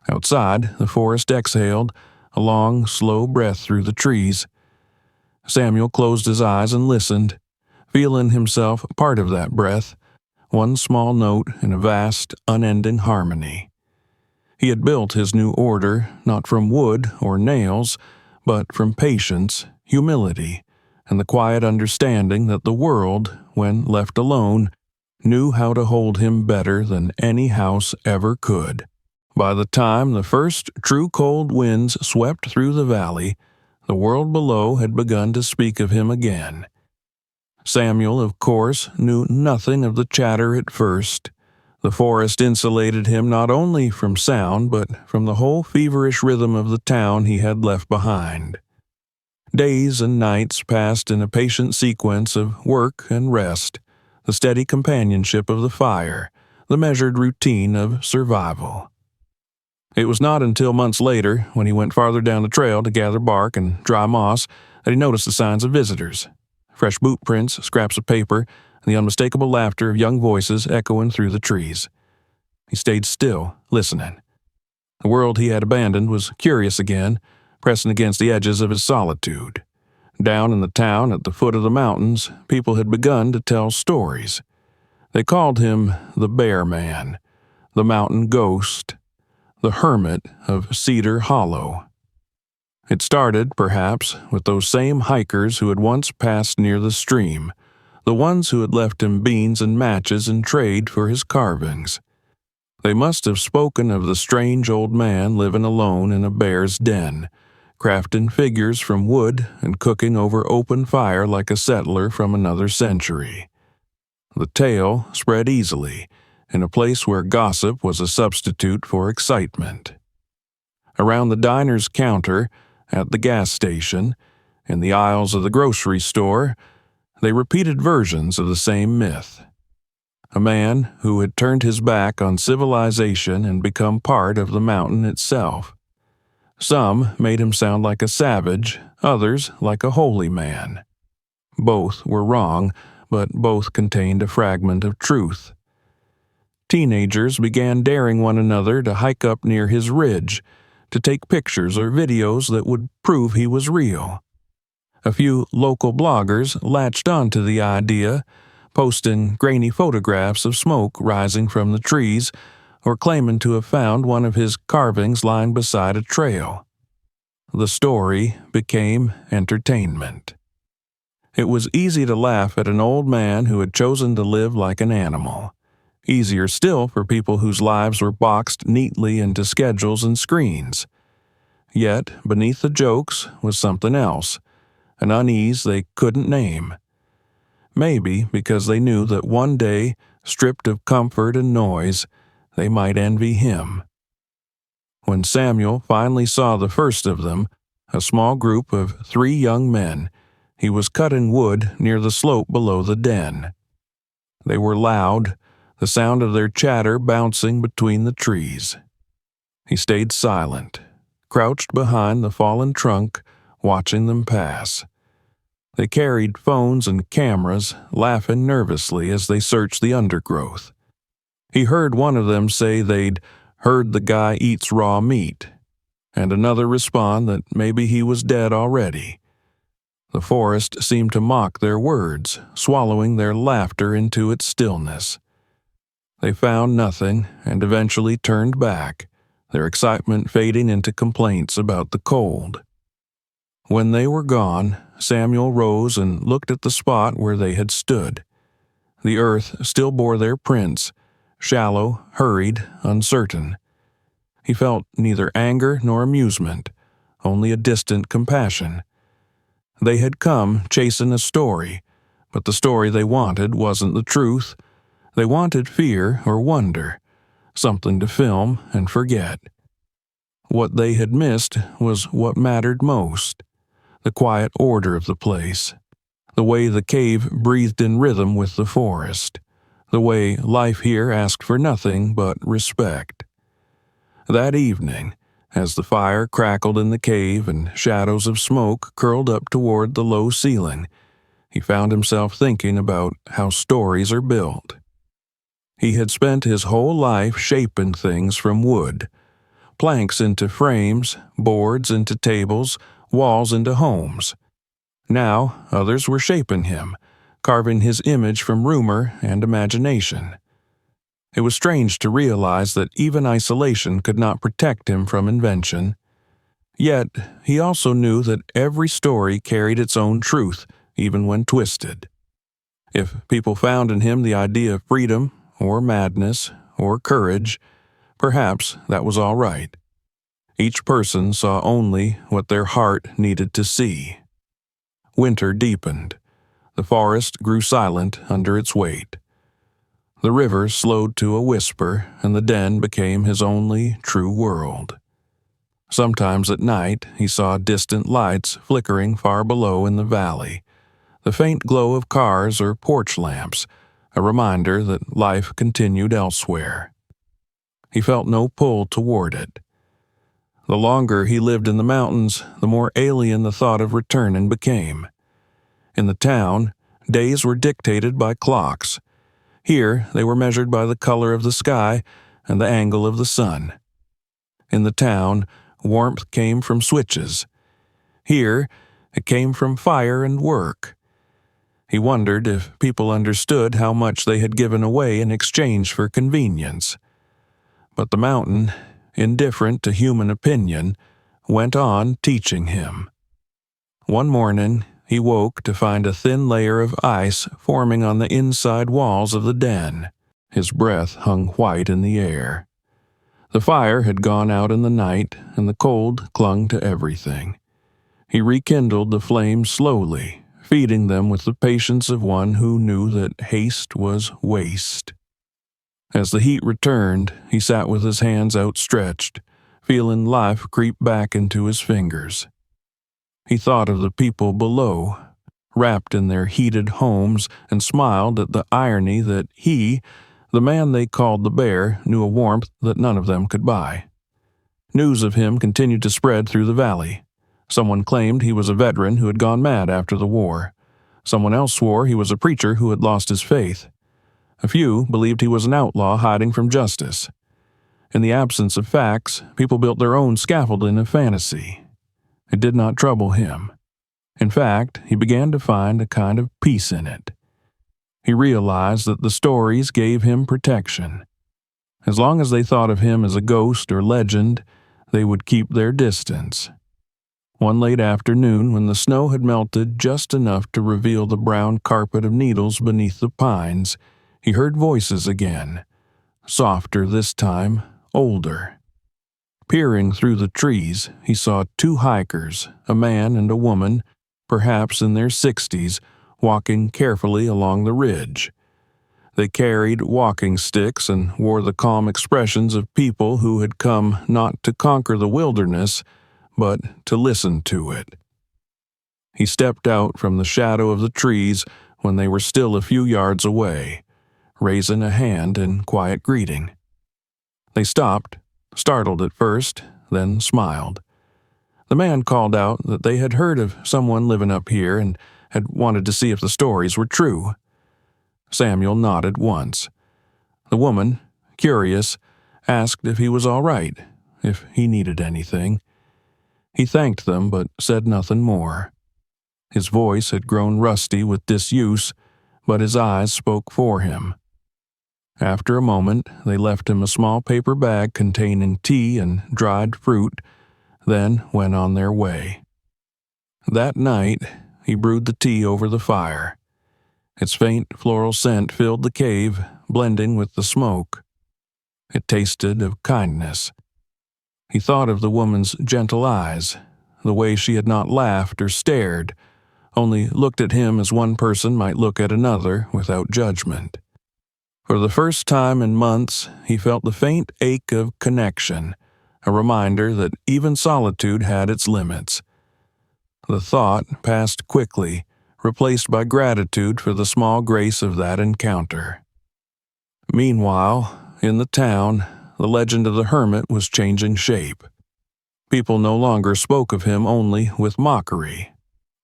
Outside, the forest exhaled, a long, slow breath through the trees. Samuel closed his eyes and listened, feeling himself part of that breath, one small note in a vast, unending harmony. He had built his new order not from wood or nails, but from patience, humility, and the quiet understanding that the world, when left alone, knew how to hold him better than any house ever could. By the time the first true cold winds swept through the valley, the world below had begun to speak of him again. Samuel, of course, knew nothing of the chatter at first. The forest insulated him not only from sound, but from the whole feverish rhythm of the town he had left behind. Days and nights passed in a patient sequence of work and rest, the steady companionship of the fire, the measured routine of survival. It was not until months later, when he went farther down the trail to gather bark and dry moss, that he noticed the signs of visitors. Fresh boot prints, scraps of paper, and the unmistakable laughter of young voices echoing through the trees. He stayed still, listening. The world he had abandoned was curious again, pressing against the edges of his solitude. Down in the town at the foot of the mountains, people had begun to tell stories. They called him the Bear Man, the Mountain Ghost, the Hermit of Cedar Hollow. It started, perhaps, with those same hikers who had once passed near the stream, the ones who had left him beans and matches in trade for his carvings. They must have spoken of the strange old man living alone in a bear's den, crafting figures from wood and cooking over open fire like a settler from another century. The tale spread easily, in a place where gossip was a substitute for excitement. Around the diner's counter, at the gas station, in the aisles of the grocery store, they repeated versions of the same myth. A man who had turned his back on civilization and become part of the mountain itself. Some made him sound like a savage, others like a holy man. Both were wrong, but both contained a fragment of truth. Teenagers began daring one another to hike up near his ridge, to take pictures or videos that would prove he was real. A few local bloggers latched onto the idea, posting grainy photographs of smoke rising from the trees or claiming to have found one of his carvings lying beside a trail. The story became entertainment. It was easy to laugh at an old man who had chosen to live like an animal. Easier still for people whose lives were boxed neatly into schedules and screens. Yet, beneath the jokes was something else, an unease they couldn't name. Maybe because they knew that one day, stripped of comfort and noise, they might envy him. When Samuel finally saw the first of them, a small group of 3 young men, he was cutting wood near the slope below the den. They were loud, the sound of their chatter bouncing between the trees. He stayed silent, crouched behind the fallen trunk, watching them pass. They carried phones and cameras, laughing nervously as they searched the undergrowth. He heard one of them say they'd heard the guy eats raw meat, and another respond that maybe he was dead already. The forest seemed to mock their words, swallowing their laughter into its stillness. They found nothing and eventually turned back, their excitement fading into complaints about the cold. When they were gone, Samuel rose and looked at the spot where they had stood. The earth still bore their prints, shallow, hurried, uncertain. He felt neither anger nor amusement, only a distant compassion. They had come chasing a story, but the story they wanted wasn't the truth. They wanted fear or wonder, something to film and forget. What they had missed was what mattered most, the quiet order of the place, the way the cave breathed in rhythm with the forest, the way life here asked for nothing but respect. That evening, as the fire crackled in the cave and shadows of smoke curled up toward the low ceiling, he found himself thinking about how stories are built. He had spent his whole life shaping things from wood, planks into frames, boards into tables, walls into homes. Now others were shaping him, carving his image from rumor and imagination. It was strange to realize that even isolation could not protect him from invention. Yet he also knew that every story carried its own truth, even when twisted. If people found in him the idea of freedom, or madness, or courage, perhaps that was all right. Each person saw only what their heart needed to see. Winter deepened. The forest grew silent under its weight. The river slowed to a whisper, and the den became his only true world. Sometimes at night he saw distant lights flickering far below in the valley, the faint glow of cars or porch lamps, a reminder that life continued elsewhere. He felt no pull toward it. The longer he lived in the mountains, the more alien the thought of returning became. In the town, days were dictated by clocks. Here, they were measured by the color of the sky and the angle of the sun. In the town, warmth came from switches. Here, it came from fire and work. He wondered if people understood how much they had given away in exchange for convenience. But the mountain, indifferent to human opinion, went on teaching him. One morning, he woke to find a thin layer of ice forming on the inside walls of the den. His breath hung white in the air. The fire had gone out in the night, and the cold clung to everything. He rekindled the flames slowly, feeding them with the patience of one who knew that haste was waste. As the heat returned, he sat with his hands outstretched, feeling life creep back into his fingers. He thought of the people below, wrapped in their heated homes, and smiled at the irony that he, the man they called the Bear, knew a warmth that none of them could buy. News of him continued to spread through the valley. Someone claimed he was a veteran who had gone mad after the war. Someone else swore he was a preacher who had lost his faith. A few believed he was an outlaw hiding from justice. In the absence of facts, people built their own scaffolding of fantasy. It did not trouble him. In fact, he began to find a kind of peace in it. He realized that the stories gave him protection. As long as they thought of him as a ghost or legend, they would keep their distance. One late afternoon, when the snow had melted just enough to reveal the brown carpet of needles beneath the pines, he heard voices again, softer this time, older. Peering through the trees, he saw two hikers, a man and a woman, perhaps in their 60s, walking carefully along the ridge. They carried walking sticks and wore the calm expressions of people who had come not to conquer the wilderness, but to listen to it. He stepped out from the shadow of the trees when they were still a few yards away, raising a hand in quiet greeting. They stopped, startled at first, then smiled. The man called out that they had heard of someone living up here and had wanted to see if the stories were true. Samuel nodded once. The woman, curious, asked if he was all right, if he needed anything. He thanked them but said nothing more. His voice had grown rusty with disuse, but his eyes spoke for him. After a moment, they left him a small paper bag containing tea and dried fruit, then went on their way. That night, he brewed the tea over the fire. Its faint floral scent filled the cave, blending with the smoke. It tasted of kindness. He thought of the woman's gentle eyes, the way she had not laughed or stared, only looked at him as one person might look at another without judgment. For the first time in months, he felt the faint ache of connection, a reminder that even solitude had its limits. The thought passed quickly, replaced by gratitude for the small grace of that encounter. Meanwhile, in the town, the legend of the hermit was changing shape. People no longer spoke of him only with mockery.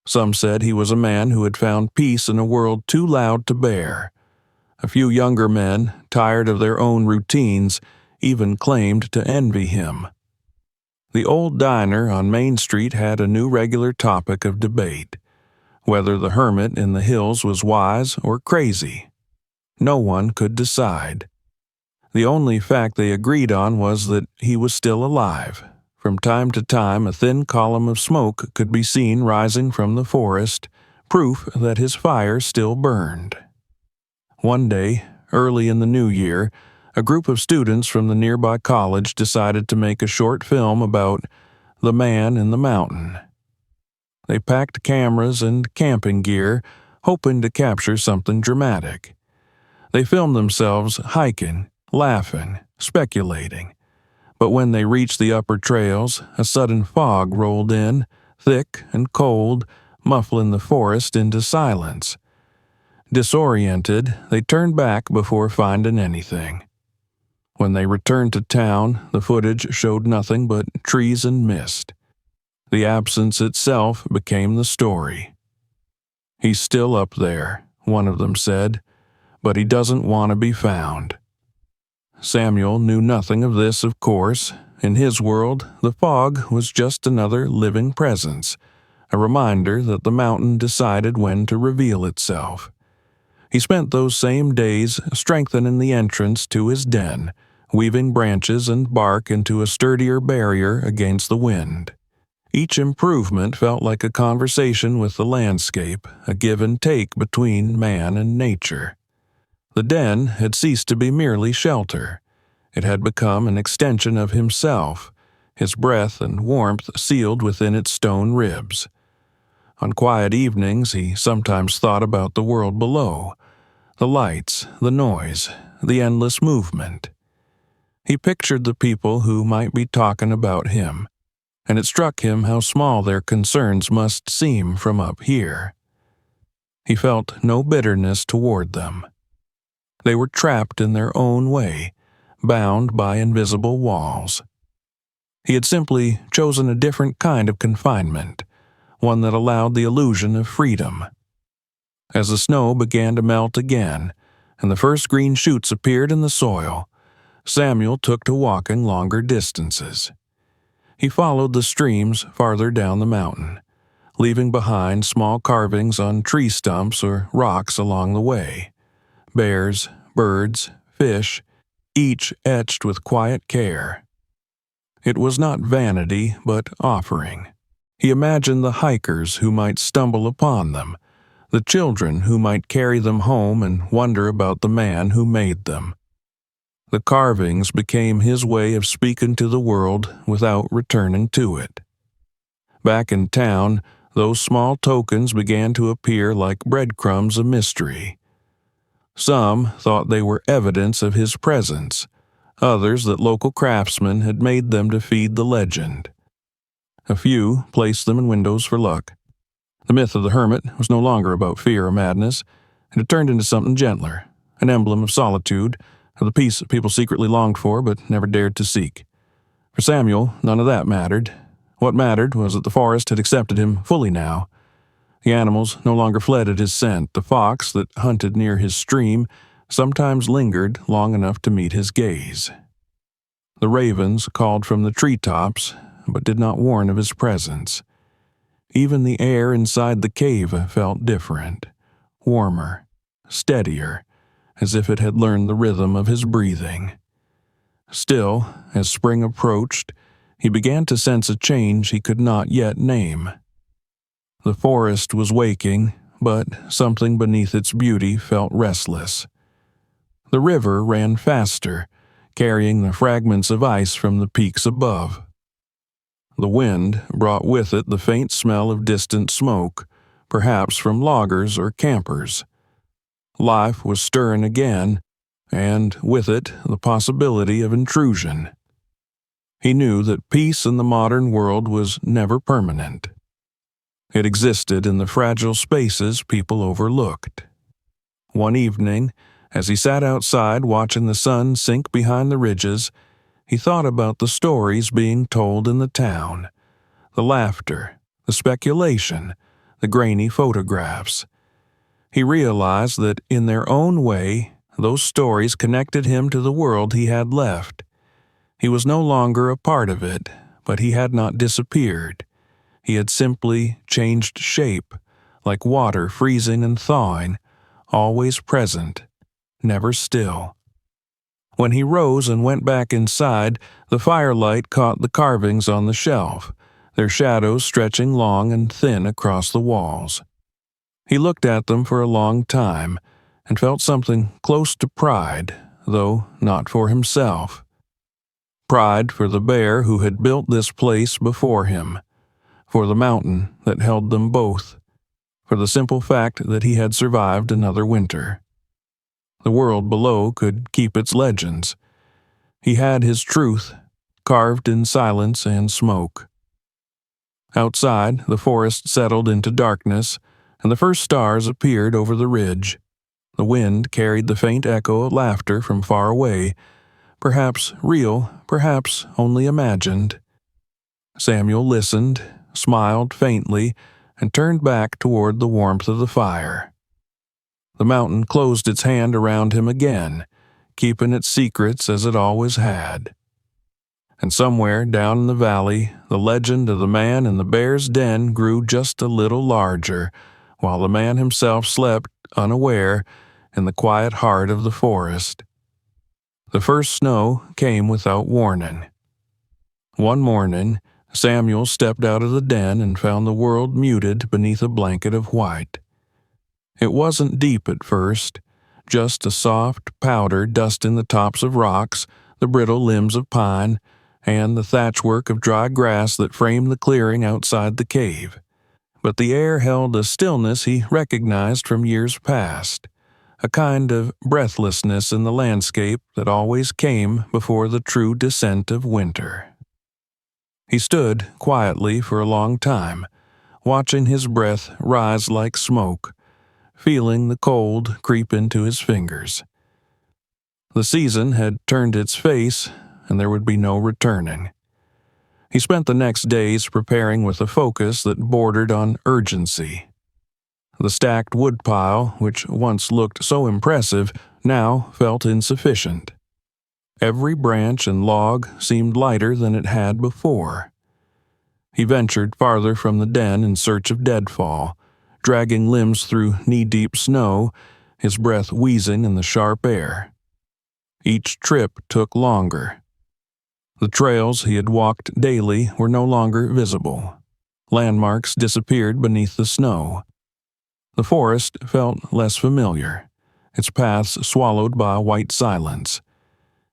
Some said he was a man who had found peace in a world too loud to bear. A few younger men, tired of their own routines, even claimed to envy him. The old diner on Main Street had a new regular topic of debate: whether the hermit in the hills was wise or crazy. No one could decide. The only fact they agreed on was that he was still alive. From time to time, a thin column of smoke could be seen rising from the forest, proof that his fire still burned. One day, early in the new year, a group of students from the nearby college decided to make a short film about the man in the mountain. They packed cameras and camping gear, hoping to capture something dramatic. They filmed themselves hiking, laughing, speculating. But when they reached the upper trails, a sudden fog rolled in, thick and cold, muffling the forest into silence. Disoriented, they turned back before finding anything. When they returned to town, the footage showed nothing but trees and mist. The absence itself became the story. "He's still up there," one of them said, "but he doesn't want to be found." Samuel knew nothing of this, of course. In his world, the fog was just another living presence, a reminder that the mountain decided when to reveal itself. He spent those same days strengthening the entrance to his den, weaving branches and bark into a sturdier barrier against the wind. Each improvement felt like a conversation with the landscape, a give and take between man and nature. The den had ceased to be merely shelter. It had become an extension of himself, his breath and warmth sealed within its stone ribs. On quiet evenings, he sometimes thought about the world below, the lights, the noise, the endless movement. He pictured the people who might be talking about him, and it struck him how small their concerns must seem from up here. He felt no bitterness toward them. They were trapped in their own way, bound by invisible walls. He had simply chosen a different kind of confinement, one that allowed the illusion of freedom. As the snow began to melt again, and the first green shoots appeared in the soil, Samuel took to walking longer distances. He followed the streams farther down the mountain, leaving behind small carvings on tree stumps or rocks along the way. Bears, birds, fish, each etched with quiet care. It was not vanity, but offering. He imagined the hikers who might stumble upon them, the children who might carry them home and wonder about the man who made them. The carvings became his way of speaking to the world without returning to it. Back in town, those small tokens began to appear like breadcrumbs of mystery. Some thought they were evidence of his presence, others that local craftsmen had made them to feed the legend. A few placed them in windows for luck. The myth of the hermit was no longer about fear or madness. It had turned into something gentler, an emblem of solitude, of the peace people secretly longed for but never dared to seek. For Samuel, none of that mattered. What mattered was that the forest had accepted him fully now. The animals no longer fled at his scent. The fox that hunted near his stream sometimes lingered long enough to meet his gaze. The ravens called from the treetops, but did not warn of his presence. Even the air inside the cave felt different, warmer, steadier, as if it had learned the rhythm of his breathing. Still, as spring approached, he began to sense a change he could not yet name. The forest was waking, but something beneath its beauty felt restless. The river ran faster, carrying the fragments of ice from the peaks above. The wind brought with it the faint smell of distant smoke, perhaps from loggers or campers. Life was stirring again, and with it the possibility of intrusion. He knew that peace in the modern world was never permanent. It existed in the fragile spaces people overlooked. One evening, as he sat outside watching the sun sink behind the ridges, he thought about the stories being told in the town, the laughter, the speculation, the grainy photographs. He realized that in their own way, those stories connected him to the world he had left. He was no longer a part of it, but he had not disappeared. He had simply changed shape, like water freezing and thawing, always present, never still. When he rose and went back inside, the firelight caught the carvings on the shelf, their shadows stretching long and thin across the walls. He looked at them for a long time and felt something close to pride, though not for himself. Pride for the bear who had built this place before him, for the mountain that held them both, for the simple fact that he had survived another winter. The world below could keep its legends. He had his truth, carved in silence and smoke. Outside, the forest settled into darkness, and the first stars appeared over the ridge. The wind carried the faint echo of laughter from far away, perhaps real, perhaps only imagined. Samuel listened, smiled faintly, and turned back toward the warmth of the fire. The mountain closed its hand around him again, keeping its secrets as it always had. And somewhere down in the valley, the legend of the man in the bear's den grew just a little larger, while the man himself slept, unaware, in the quiet heart of the forest. The first snow came without warning. One morning, Samuel stepped out of the den and found the world muted beneath a blanket of white. It wasn't deep at first, just a soft powder dusting the tops of rocks, the brittle limbs of pine, and the thatchwork of dry grass that framed the clearing outside the cave. But the air held a stillness he recognized from years past, a kind of breathlessness in the landscape that always came before the true descent of winter. He stood quietly for a long time, watching his breath rise like smoke, feeling the cold creep into his fingers. The season had turned its face, and there would be no returning. He spent the next days preparing with a focus that bordered on urgency. The stacked woodpile, which once looked so impressive, now felt insufficient. Every branch and log seemed lighter than it had before. He ventured farther from the den in search of deadfall, dragging limbs through knee-deep snow, his breath wheezing in the sharp air. Each trip took longer. The trails he had walked daily were no longer visible. Landmarks disappeared beneath the snow. The forest felt less familiar, its paths swallowed by white silence.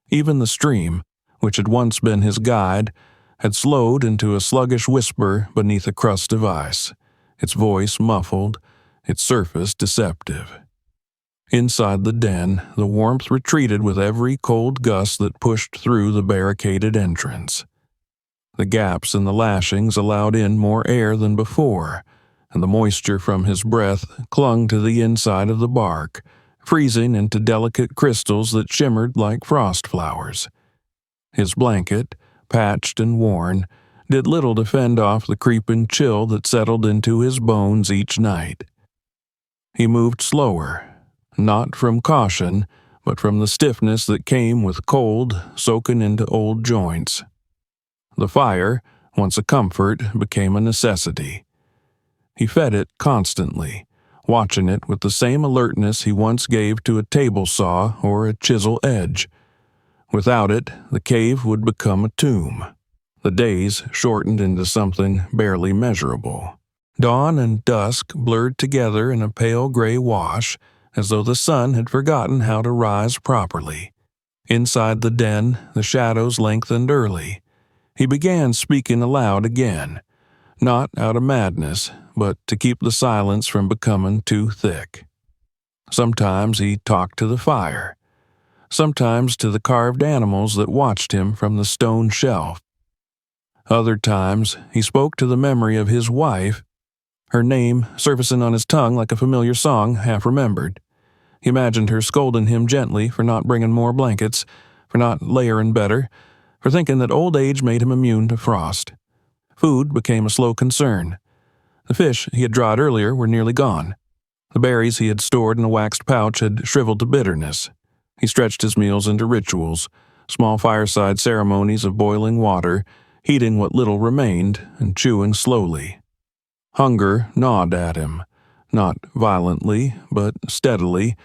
Even the stream, which had once been his guide, had slowed into a sluggish whisper beneath a crust of ice, its voice muffled, its surface deceptive. Inside the den, the warmth retreated with every cold gust that pushed through the barricaded entrance. The gaps in the lashings allowed in more air than before, and the moisture from his breath clung to the inside of the bark, freezing into delicate crystals that shimmered like frost flowers. His blanket, patched and worn, did little to fend off the creeping chill that settled into his bones each night. He moved slower, not from caution, but from the stiffness that came with cold soaking into old joints. The fire, once a comfort, became a necessity. He fed it constantly, watching it with the same alertness he once gave to a table saw or a chisel edge. Without it, the cave would become a tomb. The days shortened into something barely measurable. Dawn and dusk blurred together in a pale gray wash, as though the sun had forgotten how to rise properly. Inside the den, the shadows lengthened early. He began speaking aloud again, not out of madness, but to keep the silence from becoming too thick. Sometimes he talked to the fire, sometimes to the carved animals that watched him from the stone shelf. Other times he spoke to the memory of his wife, her name surfacing on his tongue like a familiar song half remembered. He imagined her scolding him gently for not bringing more blankets, for not layering better, for thinking that old age made him immune to frost. Food became a slow concern. The fish he had dried earlier were nearly gone. The berries he had stored in a waxed pouch had shriveled to bitterness. He stretched his meals into rituals, small fireside ceremonies of boiling water, heating what little remained and chewing slowly. Hunger gnawed at him, not violently, but steadily,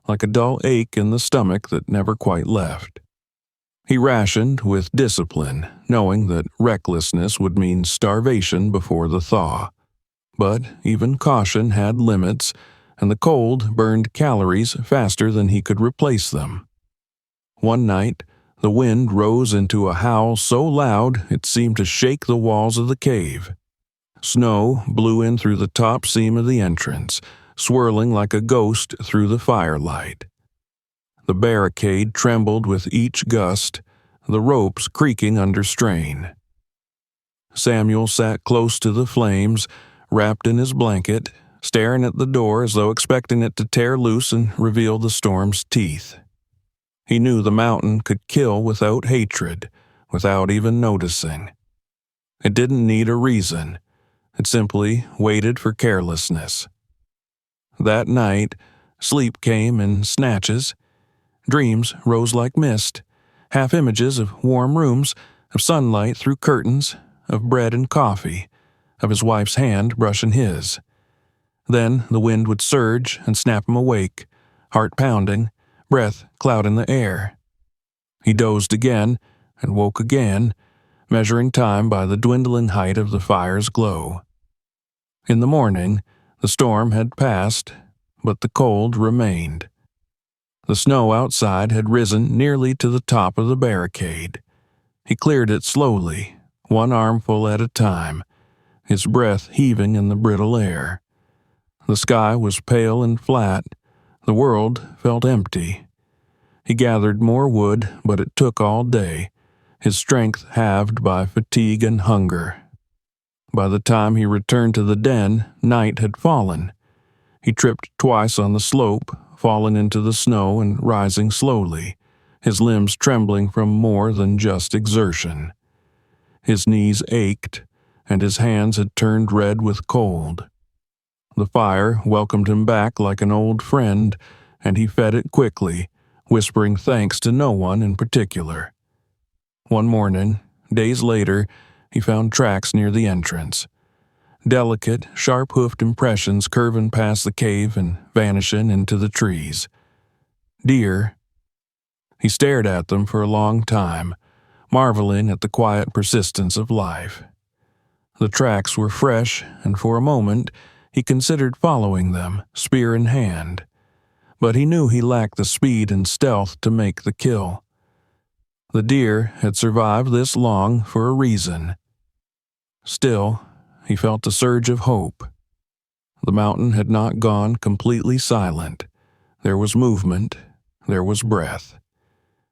like a dull ache in the stomach that never quite left. He rationed with discipline, knowing that recklessness would mean starvation before the thaw. But even caution had limits, and the cold burned calories faster than he could replace them. One night, the wind rose into a howl so loud it seemed to shake the walls of the cave. Snow blew in through the top seam of the entrance, swirling like a ghost through the firelight. The barricade trembled with each gust, the ropes creaking under strain. Samuel sat close to the flames, wrapped in his blanket, staring at the door as though expecting it to tear loose and reveal the storm's teeth. He knew the mountain could kill without hatred, without even noticing. It didn't need a reason. It simply waited for carelessness. That night, sleep came in snatches. Dreams rose like mist, half images of warm rooms, of sunlight through curtains, of bread and coffee, of his wife's hand brushing his. Then the wind would surge and snap him awake, heart pounding, breath clouding the air. He dozed again and woke again, measuring time by the dwindling height of the fire's glow. In the morning, the storm had passed, but the cold remained. The snow outside had risen nearly to the top of the barricade. He cleared it slowly, one armful at a time, his breath heaving in the brittle air. The sky was pale and flat, The world felt empty. He gathered more wood, but it took all day, his strength halved by fatigue and hunger. By the time he returned to the den, night had fallen. He tripped twice on the slope, fallen into the snow and rising slowly, his limbs trembling from more than just exertion. His knees ached, and his hands had turned red with cold. The fire welcomed him back like an old friend, and he fed it quickly, whispering thanks to no one in particular. One morning, days later, he found tracks near the entrance. Delicate, sharp-hoofed impressions curving past the cave and vanishing into the trees. Deer. He stared at them for a long time, marveling at the quiet persistence of life. The tracks were fresh, and for a moment he considered following them, spear in hand. But he knew he lacked the speed and stealth to make the kill. The deer had survived this long for a reason. Still, he felt a surge of hope. The mountain had not gone completely silent. There was movement. There was breath.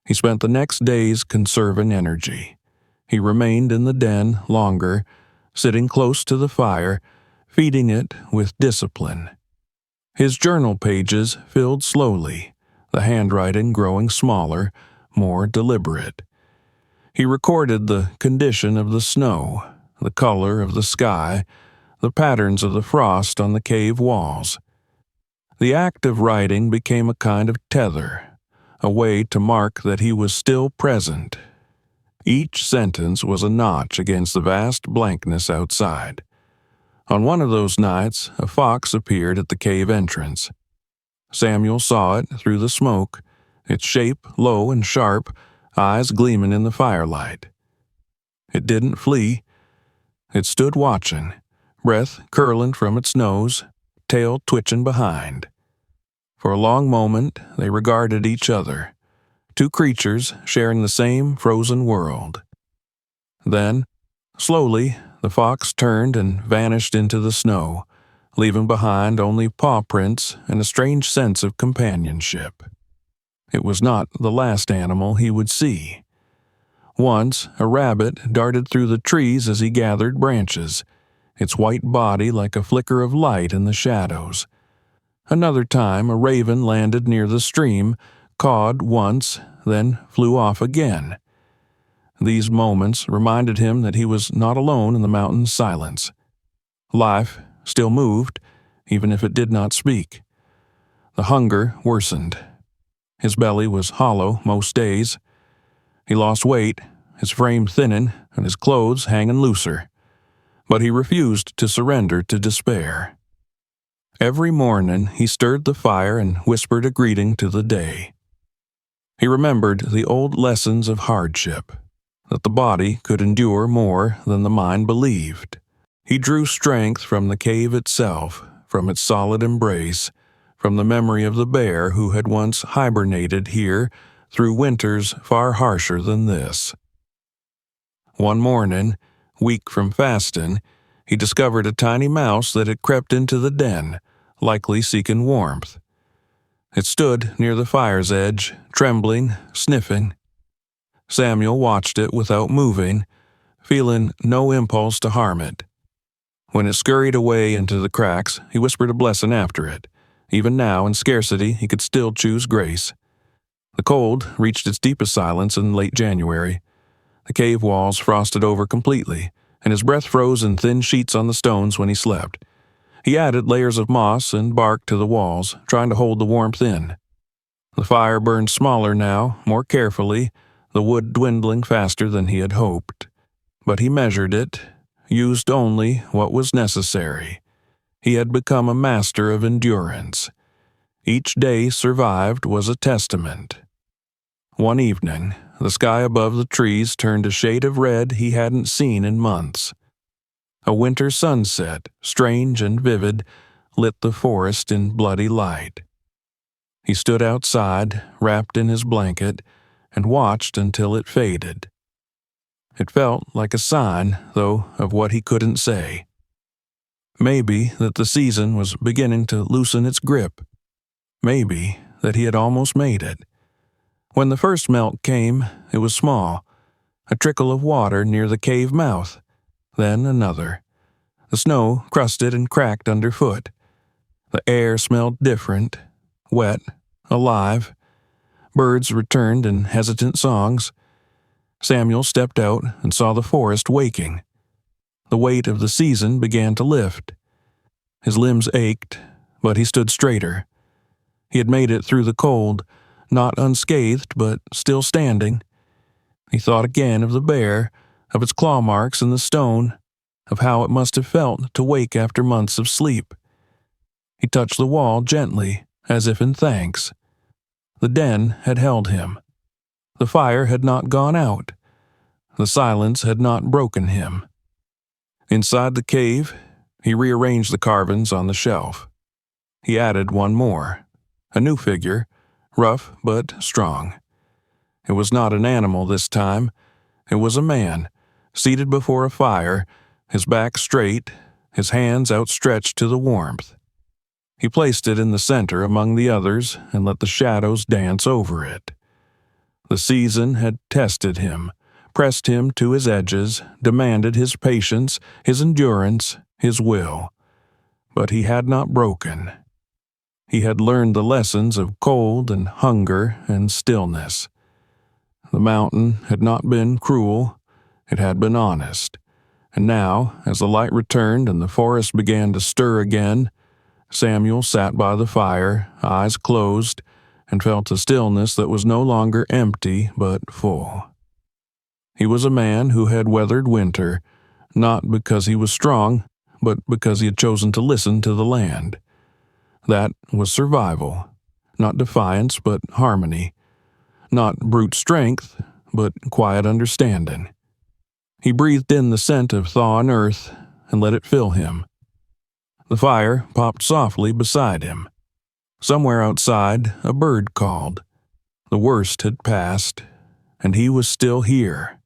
He spent the next days conserving energy. He remained in the den longer, sitting close to the fire, feeding it with discipline. His journal pages filled slowly, the handwriting growing smaller, more deliberate. He recorded the condition of the snow, the color of the sky, the patterns of the frost on the cave walls. The act of writing became a kind of tether, a way to mark that he was still present. Each sentence was a notch against the vast blankness outside. On one of those nights, a fox appeared at the cave entrance. Samuel saw it through the smoke, its shape low and sharp, eyes gleaming in the firelight. It didn't flee. It stood watching, breath curling from its nose, tail twitching behind. For a long moment, they regarded each other, two creatures sharing the same frozen world. Then, slowly, the fox turned and vanished into the snow, leaving behind only paw prints and a strange sense of companionship. It was not the last animal he would see. Once, a rabbit darted through the trees as he gathered branches, its white body like a flicker of light in the shadows. Another time, a raven landed near the stream, cawed once, then flew off again. These moments reminded him that he was not alone in the mountain's silence. Life still moved, even if it did not speak. The hunger worsened. His belly was hollow most days. He lost weight, his frame thinning, and his clothes hanging looser. But he refused to surrender to despair. Every morning he stirred the fire and whispered a greeting to the day. He remembered the old lessons of hardship, that the body could endure more than the mind believed. He drew strength from the cave itself, from its solid embrace, from the memory of the bear who had once hibernated here through winters far harsher than this. One morning, weak from fasting, he discovered a tiny mouse that had crept into the den, likely seeking warmth. It stood near the fire's edge, trembling, sniffing. Samuel watched it without moving, feeling no impulse to harm it. When it scurried away into the cracks, he whispered a blessing after it. Even now, in scarcity, he could still choose grace. The cold reached its deepest silence in late January. The cave walls frosted over completely, and his breath froze in thin sheets on the stones when he slept. He added layers of moss and bark to the walls, trying to hold the warmth in. The fire burned smaller now, more carefully, the wood dwindling faster than he had hoped. But he measured it, used only what was necessary. He had become a master of endurance. Each day survived was a testament. One evening, the sky above the trees turned a shade of red he hadn't seen in months. A winter sunset, strange and vivid, lit the forest in bloody light. He stood outside, wrapped in his blanket, and watched until it faded. It felt like a sign, though, of what he couldn't say. Maybe that the season was beginning to loosen its grip. maybe, that he had almost made it. When the first melt came, it was small, a trickle of water near the cave mouth, then another. The snow crusted and cracked underfoot. The air smelled different, wet, alive. Birds returned in hesitant songs. Samuel stepped out and saw the forest waking. The weight of the season began to lift. His limbs ached, but he stood straighter. He had made it through the cold, not unscathed, but still standing. He thought again of the bear, of its claw marks in the stone, of how it must have felt to wake after months of sleep. He touched the wall gently, as if in thanks. The den had held him. The fire had not gone out. The silence had not broken him. Inside the cave, he rearranged the carvings on the shelf. He added one more, a new figure, rough but strong. It was not an animal this time. It was a man, seated before a fire, his back straight, his hands outstretched to the warmth. He placed it in the center among the others and let the shadows dance over it. The season had tested him, pressed him to his edges, demanded his patience, his endurance, his will. But he had not broken. He had learned the lessons of cold and hunger and stillness. The mountain had not been cruel, it had been honest. And now, as the light returned and the forest began to stir again, Samuel sat by the fire, eyes closed, and felt a stillness that was no longer empty but full. He was a man who had weathered winter, not because he was strong, but because he had chosen to listen to the land. That was survival, not defiance but harmony, not brute strength but quiet understanding. He breathed in the scent of thaw and earth and let it fill him. The fire popped softly beside him. Somewhere outside, a bird called. The worst had passed, and he was still here.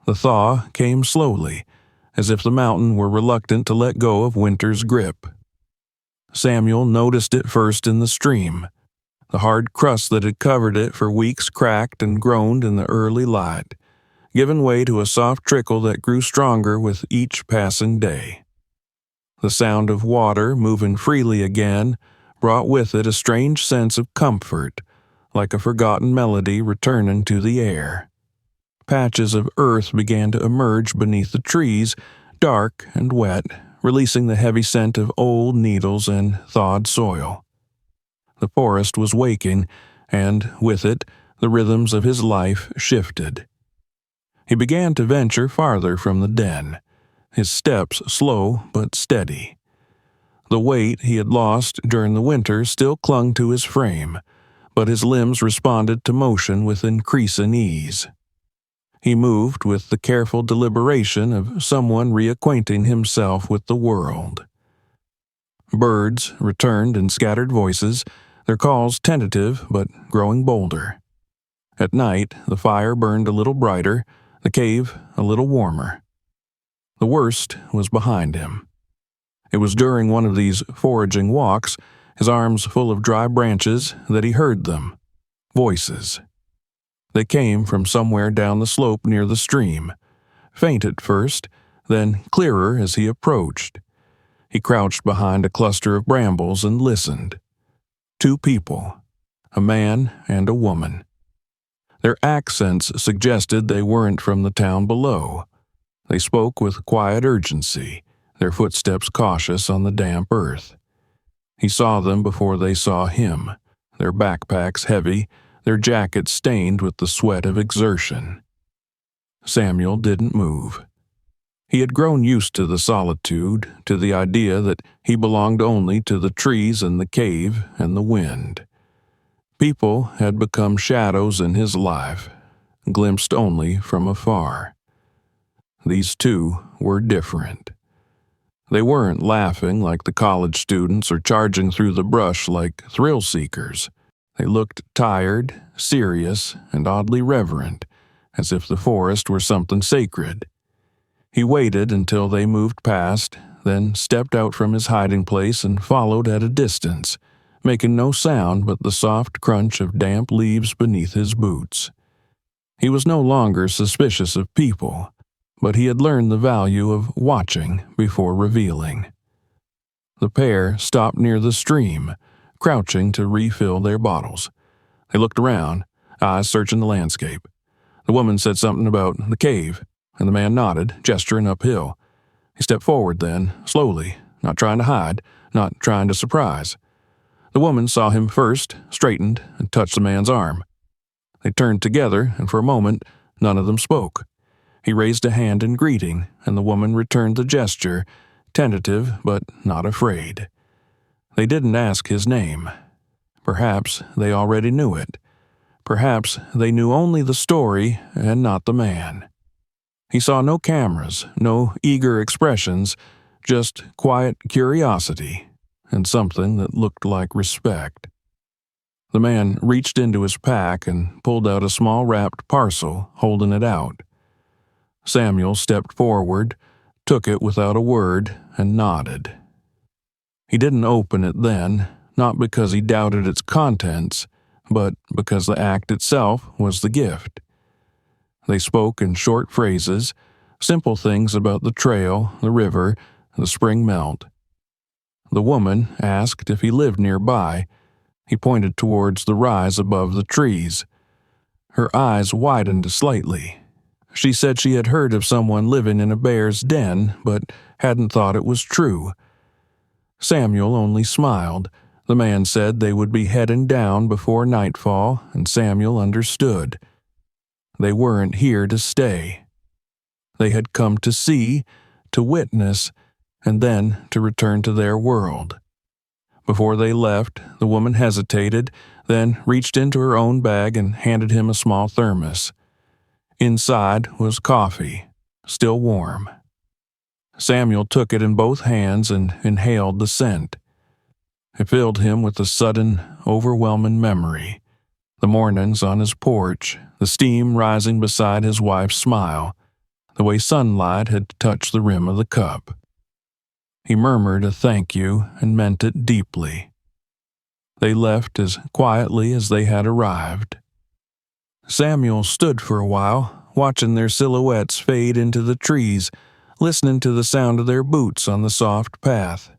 The thaw came slowly, as if the mountain were reluctant to let go of winter's grip. Samuel noticed it first in the stream. The hard crust that had covered it for weeks cracked and groaned in the early light, giving way to a soft trickle that grew stronger with each passing day. The sound of water moving freely again brought with it a strange sense of comfort, like a forgotten melody returning to the air. Patches of earth began to emerge beneath the trees, dark and wet, releasing the heavy scent of old needles and thawed soil. The forest was waking, and, with it, the rhythms of his life shifted. He began to venture farther from the den, his steps slow but steady. The weight he had lost during the winter still clung to his frame, but his limbs responded to motion with increasing ease. He moved with the careful deliberation of someone reacquainting himself with the world. Birds returned in scattered voices, their calls tentative but growing bolder. At night, the fire burned a little brighter, the cave a little warmer. The worst was behind him. It was during one of these foraging walks, his arms full of dry branches, that he heard them. Voices. They came from somewhere down the slope near the stream, faint at first, then clearer as he approached. He crouched behind a cluster of brambles and listened. Two people, a man and a woman. Their accents suggested they weren't from the town below. They spoke with quiet urgency, their footsteps cautious on the damp earth. He saw them before they saw him, their backpacks heavy, their jackets stained with the sweat of exertion. Samuel didn't move. He had grown used to the solitude, to the idea that he belonged only to the trees and the cave and the wind. People had become shadows in his life, glimpsed only from afar. These two were different. They weren't laughing like the college students or charging through the brush like thrill-seekers. They looked tired, serious, and oddly reverent, as if the forest were something sacred. He waited until they moved past, then stepped out from his hiding place and followed at a distance, making no sound but the soft crunch of damp leaves beneath his boots. He was no longer suspicious of people, but he had learned the value of watching before revealing. The pair stopped near the stream, crouching to refill their bottles. They looked around, eyes searching the landscape. The woman said something about the cave, and the man nodded, gesturing uphill. He stepped forward then, slowly, not trying to hide, not trying to surprise. The woman saw him first, straightened, and touched the man's arm. They turned together, and for a moment, none of them spoke. He raised a hand in greeting, and the woman returned the gesture, tentative but not afraid. They didn't ask his name. Perhaps they already knew it. Perhaps they knew only the story and not the man. He saw no cameras, no eager expressions, just quiet curiosity and something that looked like respect. The man reached into his pack and pulled out a small wrapped parcel, holding it out. Samuel stepped forward, took it without a word, and nodded. He didn't open it then, not because he doubted its contents, but because the act itself was the gift. They spoke in short phrases, simple things about the trail, the river, the spring melt. The woman asked if he lived nearby. He pointed towards the rise above the trees. Her eyes widened slightly. She said she had heard of someone living in a bear's den, but hadn't thought it was true. Samuel only smiled. The man said they would be heading down before nightfall, and Samuel understood. They weren't here to stay. They had come to see, to witness, and then to return to their world. Before they left, the woman hesitated, then reached into her own bag and handed him a small thermos. Inside was coffee, still warm. Samuel took it in both hands and inhaled the scent. It filled him with a sudden, overwhelming memory. The mornings on his porch, the steam rising beside his wife's smile, the way sunlight had touched the rim of the cup. He murmured a thank you and meant it deeply. They left as quietly as they had arrived. Samuel stood for a while, watching their silhouettes fade into the trees, listening to the sound of their boots on the soft path.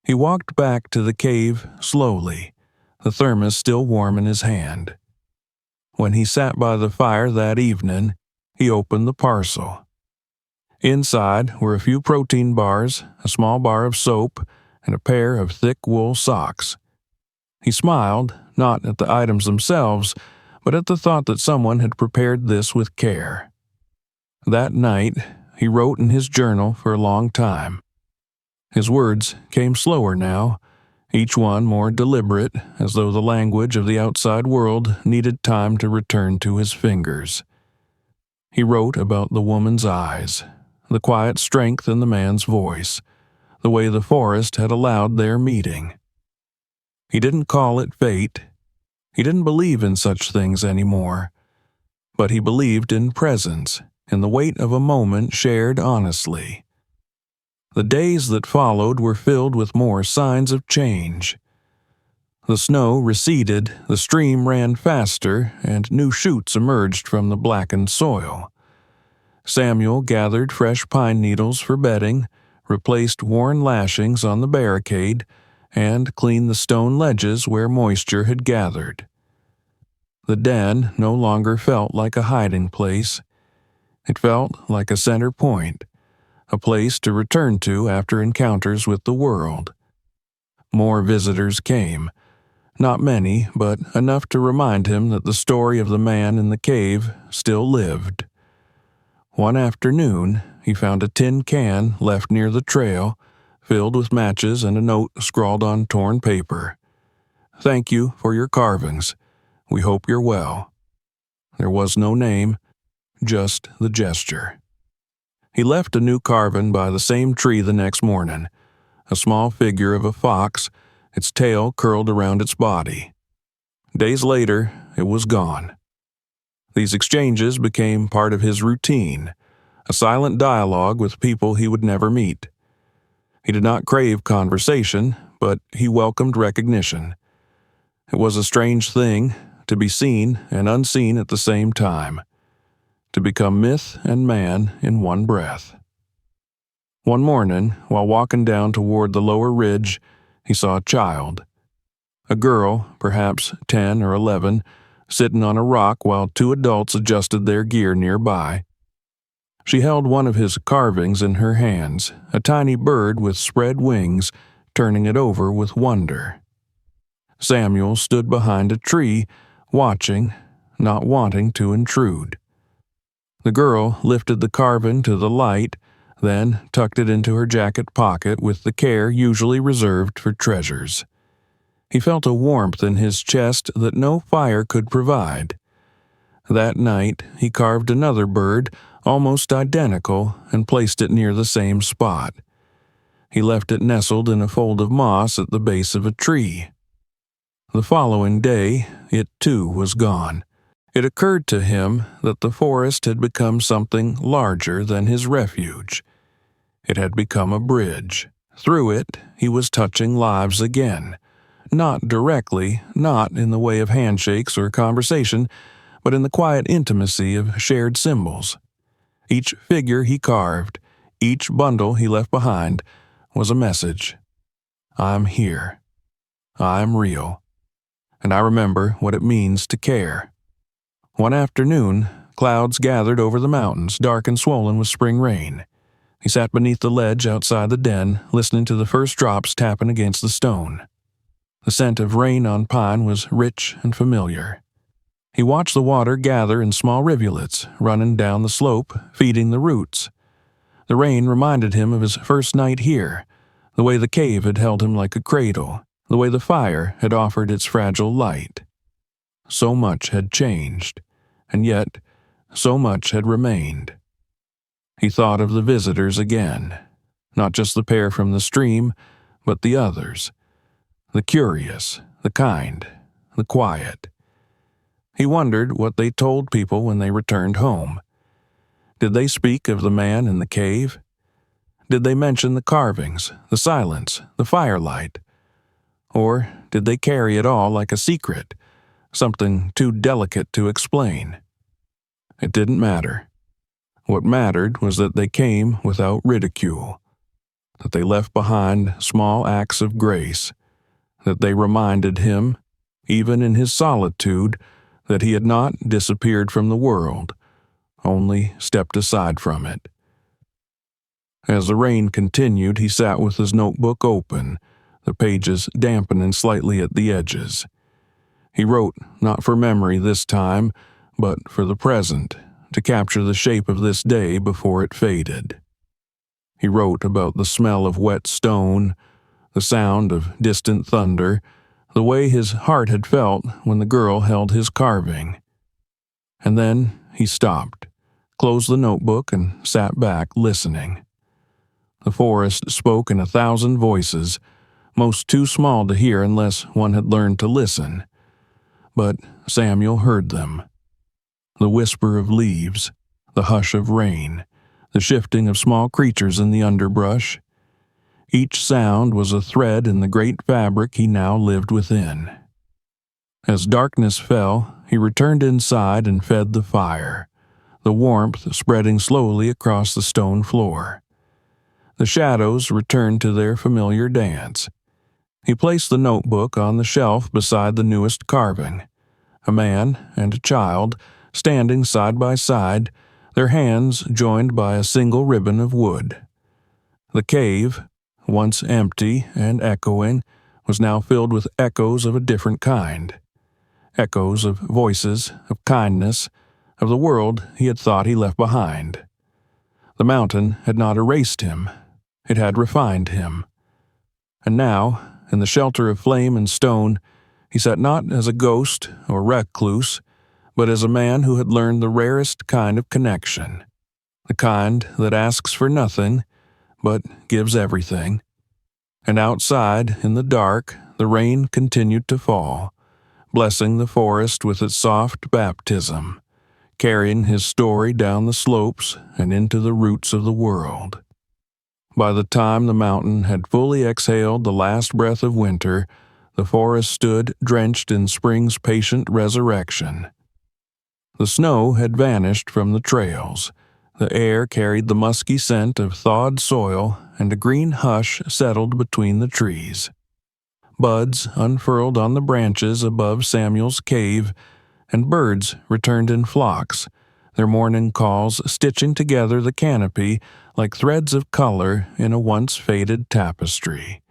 He walked back to the cave slowly, the thermos still warm in his hand. When he sat by the fire that evening, he opened the parcel. Inside were a few protein bars, a small bar of soap, and a pair of thick wool socks. He smiled, not at the items themselves, but at the thought that someone had prepared this with care. That night, he wrote in his journal for a long time. His words came slower now, each one more deliberate, as though the language of the outside world needed time to return to his fingers. He wrote about the woman's eyes, the quiet strength in the man's voice, the way the forest had allowed their meeting. He didn't call it fate. He didn't believe in such things anymore, but he believed in presence, in the weight of a moment shared honestly. The days that followed were filled with more signs of change. The snow receded, the stream ran faster, and new shoots emerged from the blackened soil. Samuel gathered fresh pine needles for bedding, replaced worn lashings on the barricade, and cleaned the stone ledges where moisture had gathered. The den no longer felt like a hiding place. It felt like a center point, a place to return to after encounters with the world. More visitors came. Not many, but enough to remind him that the story of the man in the cave still lived. One afternoon, he found a tin can left near the trail, filled with matches and a note scrawled on torn paper. "Thank you for your carvings. We hope you're well." There was no name, just the gesture. He left a new carving by the same tree the next morning, a small figure of a fox, its tail curled around its body. Days later, it was gone. These exchanges became part of his routine, a silent dialogue with people he would never meet. He did not crave conversation, but he welcomed recognition. It was a strange thing to be seen and unseen at the same time, to become myth and man in one breath. One morning, while walking down toward the lower ridge, he saw a child. A girl, perhaps 10 or 11, sitting on a rock while two adults adjusted their gear nearby. She held one of his carvings in her hands, a tiny bird with spread wings, turning it over with wonder. Samuel stood behind a tree, watching, not wanting to intrude. The girl lifted the carving to the light, then tucked it into her jacket pocket with the care usually reserved for treasures. He felt a warmth in his chest that no fire could provide. That night, he carved another bird, almost identical, and placed it near the same spot. He left it nestled in a fold of moss at the base of a tree. The following day, it too was gone. It occurred to him that the forest had become something larger than his refuge. It had become a bridge. Through it, he was touching lives again. Not directly, not in the way of handshakes or conversation, but in the quiet intimacy of shared symbols. Each figure he carved, each bundle he left behind, was a message. I'm here. I'm real. And I remember what it means to care. One afternoon, clouds gathered over the mountains, dark and swollen with spring rain. He sat beneath the ledge outside the den, listening to the first drops tapping against the stone. The scent of rain on pine was rich and familiar. He watched the water gather in small rivulets, running down the slope, feeding the roots. The rain reminded him of his first night here, the way the cave had held him like a cradle, the way the fire had offered its fragile light. So much had changed, and yet so much had remained. He thought of the visitors again, not just the pair from the stream, but the others. The curious, the kind, the quiet. He wondered what they told people when they returned home. Did they speak of the man in the cave? Did they mention the carvings, the silence, the firelight? Or did they carry it all like a secret, something too delicate to explain? It didn't matter. What mattered was that they came without ridicule, that they left behind small acts of grace, that they reminded him, even in his solitude, that he had not disappeared from the world, only stepped aside from it. As the rain continued, he sat with his notebook open, the pages dampening slightly at the edges. He wrote not for memory this time, but for the present, to capture the shape of this day before it faded. He wrote about the smell of wet stone, the sound of distant thunder, the way his heart had felt when the girl held his carving. And then he stopped, closed the notebook, and sat back listening. The forest spoke in 1,000 voices, most too small to hear unless one had learned to listen. But Samuel heard them. The whisper of leaves, the hush of rain, the shifting of small creatures in the underbrush. Each sound was a thread in the great fabric he now lived within. As darkness fell, he returned inside and fed the fire, the warmth spreading slowly across the stone floor. The shadows returned to their familiar dance. He placed the notebook on the shelf beside the newest carving. A man and a child, standing side by side, their hands joined by a single ribbon of wood. The cave, once empty and echoing, was now filled with echoes of a different kind. Echoes of voices, of kindness, of the world he had thought he left behind. The mountain had not erased him. It had refined him. And now, in the shelter of flame and stone, he sat not as a ghost or recluse, but as a man who had learned the rarest kind of connection, the kind that asks for nothing, but gives everything. And outside, in the dark, the rain continued to fall, blessing the forest with its soft baptism, carrying his story down the slopes and into the roots of the world. By the time the mountain had fully exhaled the last breath of winter, the forest stood drenched in spring's patient resurrection. The snow had vanished from the trails. The air carried the musky scent of thawed soil, and a green hush settled between the trees. Buds unfurled on the branches above Samuel's cave, and birds returned in flocks, their morning calls stitching together the canopy like threads of color in a once faded tapestry.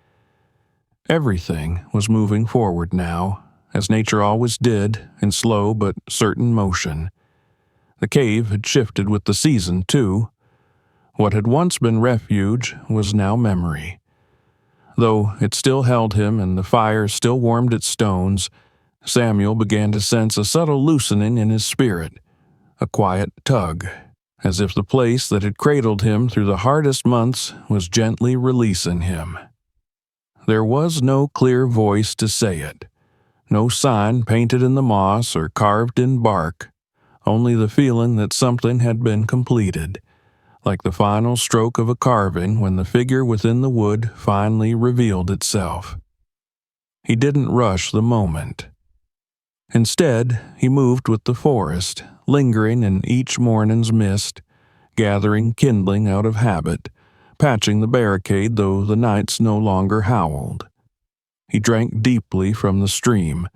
Everything was moving forward now, as nature always did, in slow but certain motion. The cave had shifted with the season, too. What had once been refuge was now memory. Though it still held him and the fire still warmed its stones, Samuel began to sense a subtle loosening in his spirit, a quiet tug, as if the place that had cradled him through the hardest months was gently releasing him. There was no clear voice to say it, no sign painted in the moss or carved in bark, only the feeling that something had been completed, like the final stroke of a carving when the figure within the wood finally revealed itself. He didn't rush the moment. Instead, he moved with the forest, lingering in each morning's mist, gathering kindling out of habit, patching the barricade though the nights no longer howled. He drank deeply from the stream,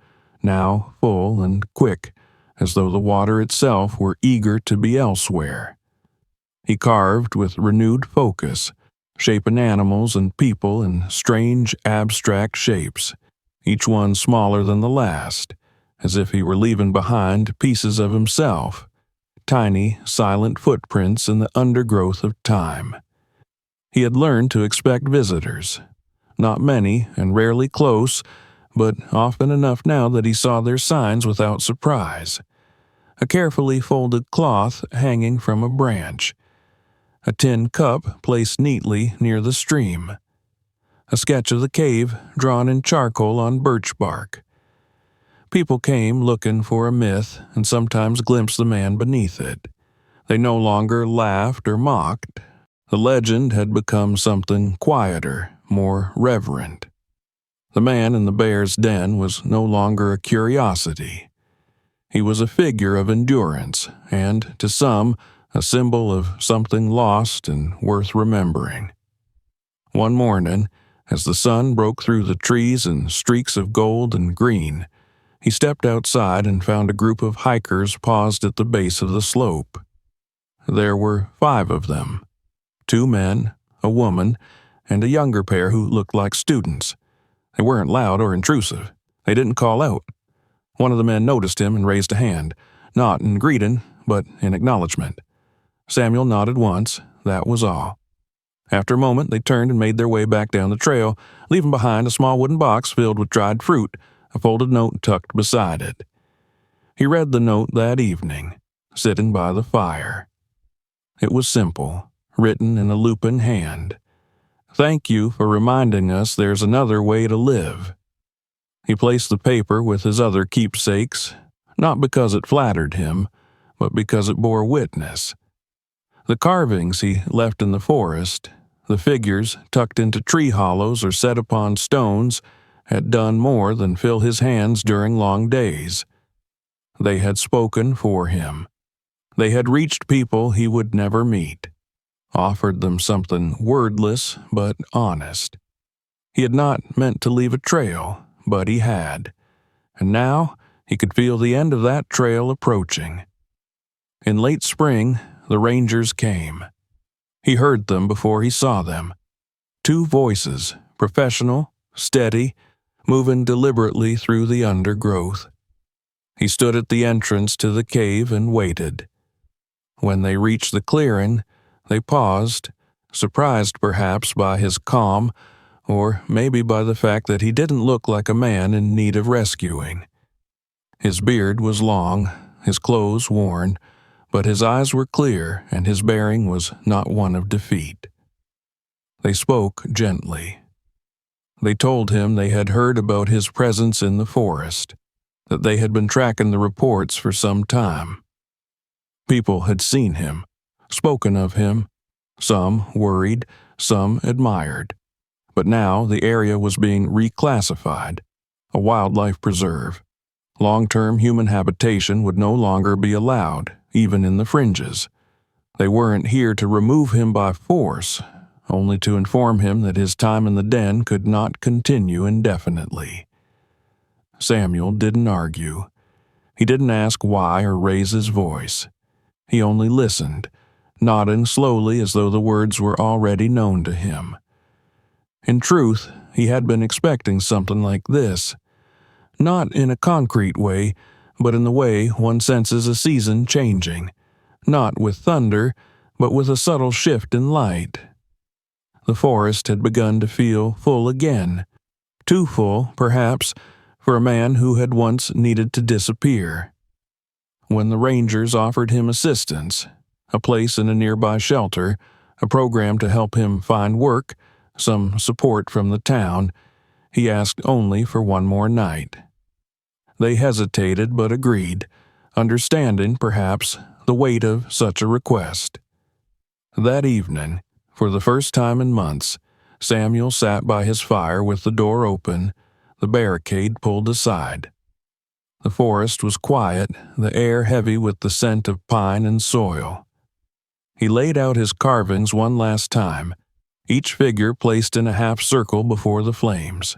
now full and quick, as though the water itself were eager to be elsewhere. He carved with renewed focus, shaping animals and people in strange abstract shapes, each one smaller than the last, as if he were leaving behind pieces of himself, tiny, silent footprints in the undergrowth of time. He had learned to expect visitors, not many and rarely close, but often enough now that he saw their signs without surprise. A carefully folded cloth hanging from a branch, a tin cup placed neatly near the stream, a sketch of the cave drawn in charcoal on birch bark. People came looking for a myth and sometimes glimpsed the man beneath it. They no longer laughed or mocked. The legend had become something quieter, more reverent. The man in the bear's den was no longer a curiosity. He was a figure of endurance, and, to some, a symbol of something lost and worth remembering. One morning, as the sun broke through the trees in streaks of gold and green, he stepped outside and found a group of hikers paused at the base of the slope. There were 5 of them, 2 men, a woman, and a younger pair who looked like students. They weren't loud or intrusive. They didn't call out. One of the men noticed him and raised a hand, not in greeting, but in acknowledgement. Samuel nodded once, that was all. After a moment, they turned and made their way back down the trail, leaving behind a small wooden box filled with dried fruit, a folded note tucked beside it. He read the note that evening, sitting by the fire. It was simple, written in a lupin hand. Thank you for reminding us there's another way to live. He placed the paper with his other keepsakes, not because it flattered him, but because it bore witness. The carvings he left in the forest, the figures tucked into tree hollows or set upon stones, had done more than fill his hands during long days. They had spoken for him. They had reached people he would never meet, offered them something wordless but honest. He had not meant to leave a trail, but he had, and now he could feel the end of that trail approaching. In late spring, the rangers came. He heard them before he saw them. 2 voices, professional, steady, moving deliberately through the undergrowth. He stood at the entrance to the cave and waited. When they reached the clearing, they paused, surprised perhaps by his calm, or maybe by the fact that he didn't look like a man in need of rescuing. His beard was long, his clothes worn, but his eyes were clear and his bearing was not one of defeat. They spoke gently. They told him they had heard about his presence in the forest, that they had been tracking the reports for some time. People had seen him, spoken of him, some worried, some admired. But now the area was being reclassified, a wildlife preserve. Long-term human habitation would no longer be allowed, even in the fringes. They weren't here to remove him by force, only to inform him that his time in the den could not continue indefinitely. Samuel didn't argue. He didn't ask why or raise his voice. He only listened, nodding slowly as though the words were already known to him. In truth, he had been expecting something like this. Not in a concrete way, but in the way one senses a season changing. Not with thunder, but with a subtle shift in light. The forest had begun to feel full again. Too full, perhaps, for a man who had once needed to disappear. When the rangers offered him assistance, a place in a nearby shelter, a program to help him find work, some support from the town, he asked only for one more night. They hesitated but agreed, understanding, perhaps, the weight of such a request. That evening, for the first time in months, Samuel sat by his fire with the door open, the barricade pulled aside. The forest was quiet, the air heavy with the scent of pine and soil. He laid out his carvings one last time, each figure placed in a half circle before the flames.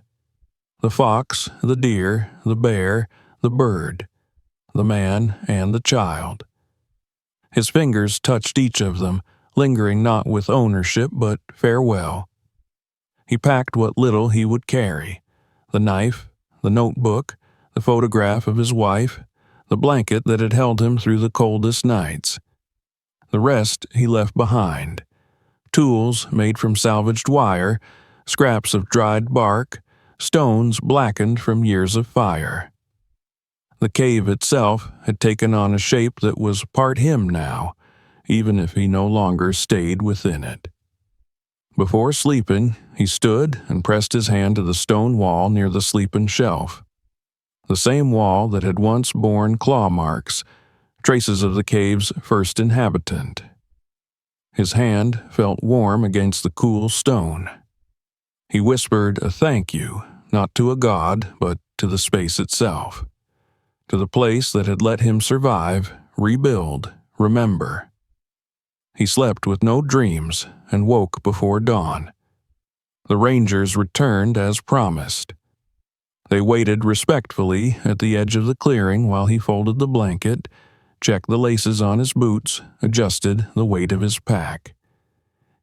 The fox, the deer, the bear, the bird, the man, and the child. His fingers touched each of them, lingering not with ownership but farewell. He packed what little he would carry, the knife, the notebook, the photograph of his wife, the blanket that had held him through the coldest nights. The rest he left behind. Tools made from salvaged wire, scraps of dried bark, stones blackened from years of fire. The cave itself had taken on a shape that was part him now, even if he no longer stayed within it. Before sleeping, he stood and pressed his hand to the stone wall near the sleeping shelf. The same wall that had once borne claw marks, traces of the cave's first inhabitant. His hand felt warm against the cool stone. He whispered a thank you, not to a god, but to the space itself. To the place that had let him survive, rebuild, remember. He slept with no dreams and woke before dawn. The rangers returned as promised. They waited respectfully at the edge of the clearing while he folded the blanket, checked the laces on his boots, adjusted the weight of his pack.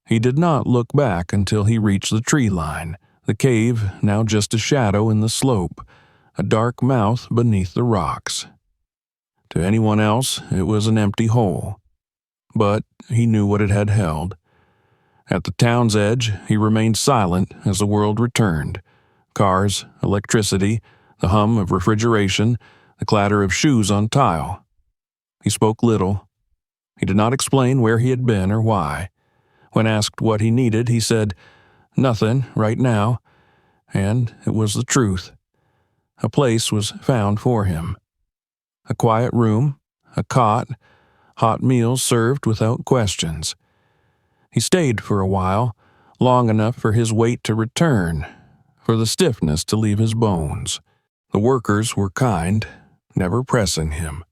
He did not look back until he reached the tree line, the cave now just a shadow in the slope, a dark mouth beneath the rocks. To anyone else, it was an empty hole. But he knew what it had held. At the town's edge, he remained silent as the world returned. Cars, electricity, the hum of refrigeration, the clatter of shoes on tile. He spoke little. He did not explain where he had been or why. When asked what he needed, he said, "Nothing, right now." And it was the truth. A place was found for him. A quiet room, a cot, hot meals served without questions. He stayed for a while, long enough for his weight to return, for the stiffness to leave his bones. The workers were kind, never pressing him.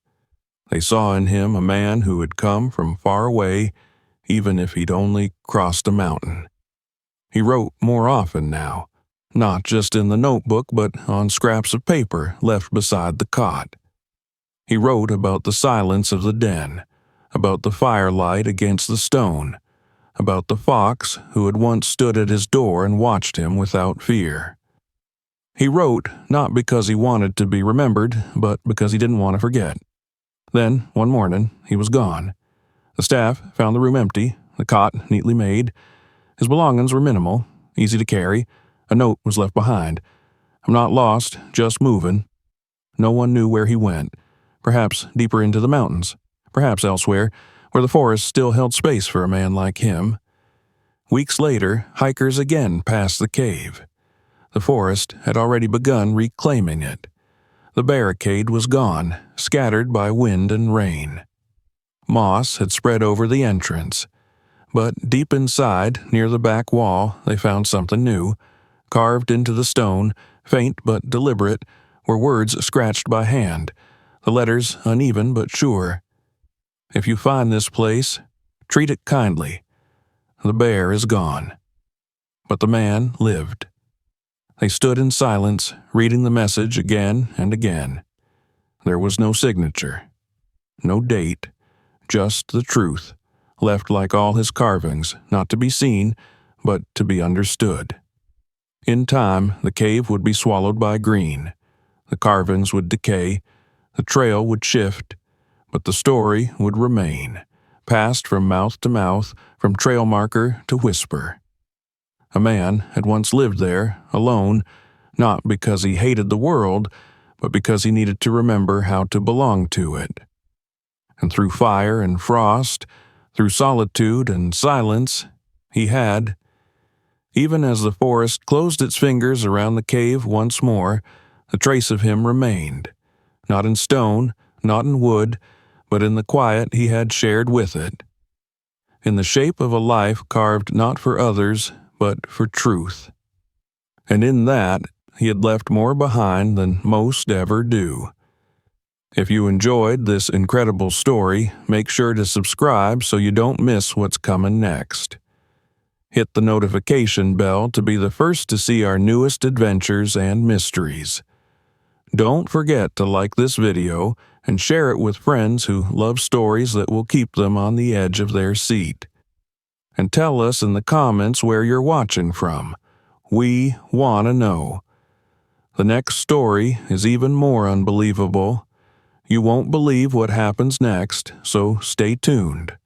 They saw in him a man who had come from far away, even if he'd only crossed a mountain. He wrote more often now, not just in the notebook but on scraps of paper left beside the cot. He wrote about the silence of the den, about the firelight against the stone, about the fox who had once stood at his door and watched him without fear. He wrote not because he wanted to be remembered, but because he didn't want to forget. Then, one morning, he was gone. The staff found the room empty, the cot neatly made. His belongings were minimal, easy to carry. A note was left behind. "I'm not lost, just moving." No one knew where he went. Perhaps deeper into the mountains. Perhaps elsewhere, where the forest still held space for a man like him. Weeks later, hikers again passed the cave. The forest had already begun reclaiming it. The barricade was gone, scattered by wind and rain. Moss had spread over the entrance. But deep inside, near the back wall, they found something new. Carved into the stone, faint but deliberate, were words scratched by hand, the letters uneven but sure. If you find this place, treat it kindly. The bear is gone. But the man lived. They stood in silence, reading the message again and again. There was no signature, no date, just the truth, left like all his carvings, not to be seen, but to be understood. In time, the cave would be swallowed by green. The carvings would decay, the trail would shift, but the story would remain, passed from mouth to mouth, from trail marker to whisper. A man had once lived there, alone, not because he hated the world, but because he needed to remember how to belong to it. And through fire and frost, through solitude and silence, he had. Even as the forest closed its fingers around the cave once more, the trace of him remained, not in stone, not in wood, but in the quiet he had shared with it, in the shape of a life carved not for others, but for truth. And in that, he had left more behind than most ever do. If you enjoyed this incredible story, make sure to subscribe so you don't miss what's coming next. Hit the notification bell to be the first to see our newest adventures and mysteries. Don't forget to like this video and share it with friends who love stories that will keep them on the edge of their seat. And tell us in the comments where you're watching from. We want to know. The next story is even more unbelievable. You won't believe what happens next, so stay tuned.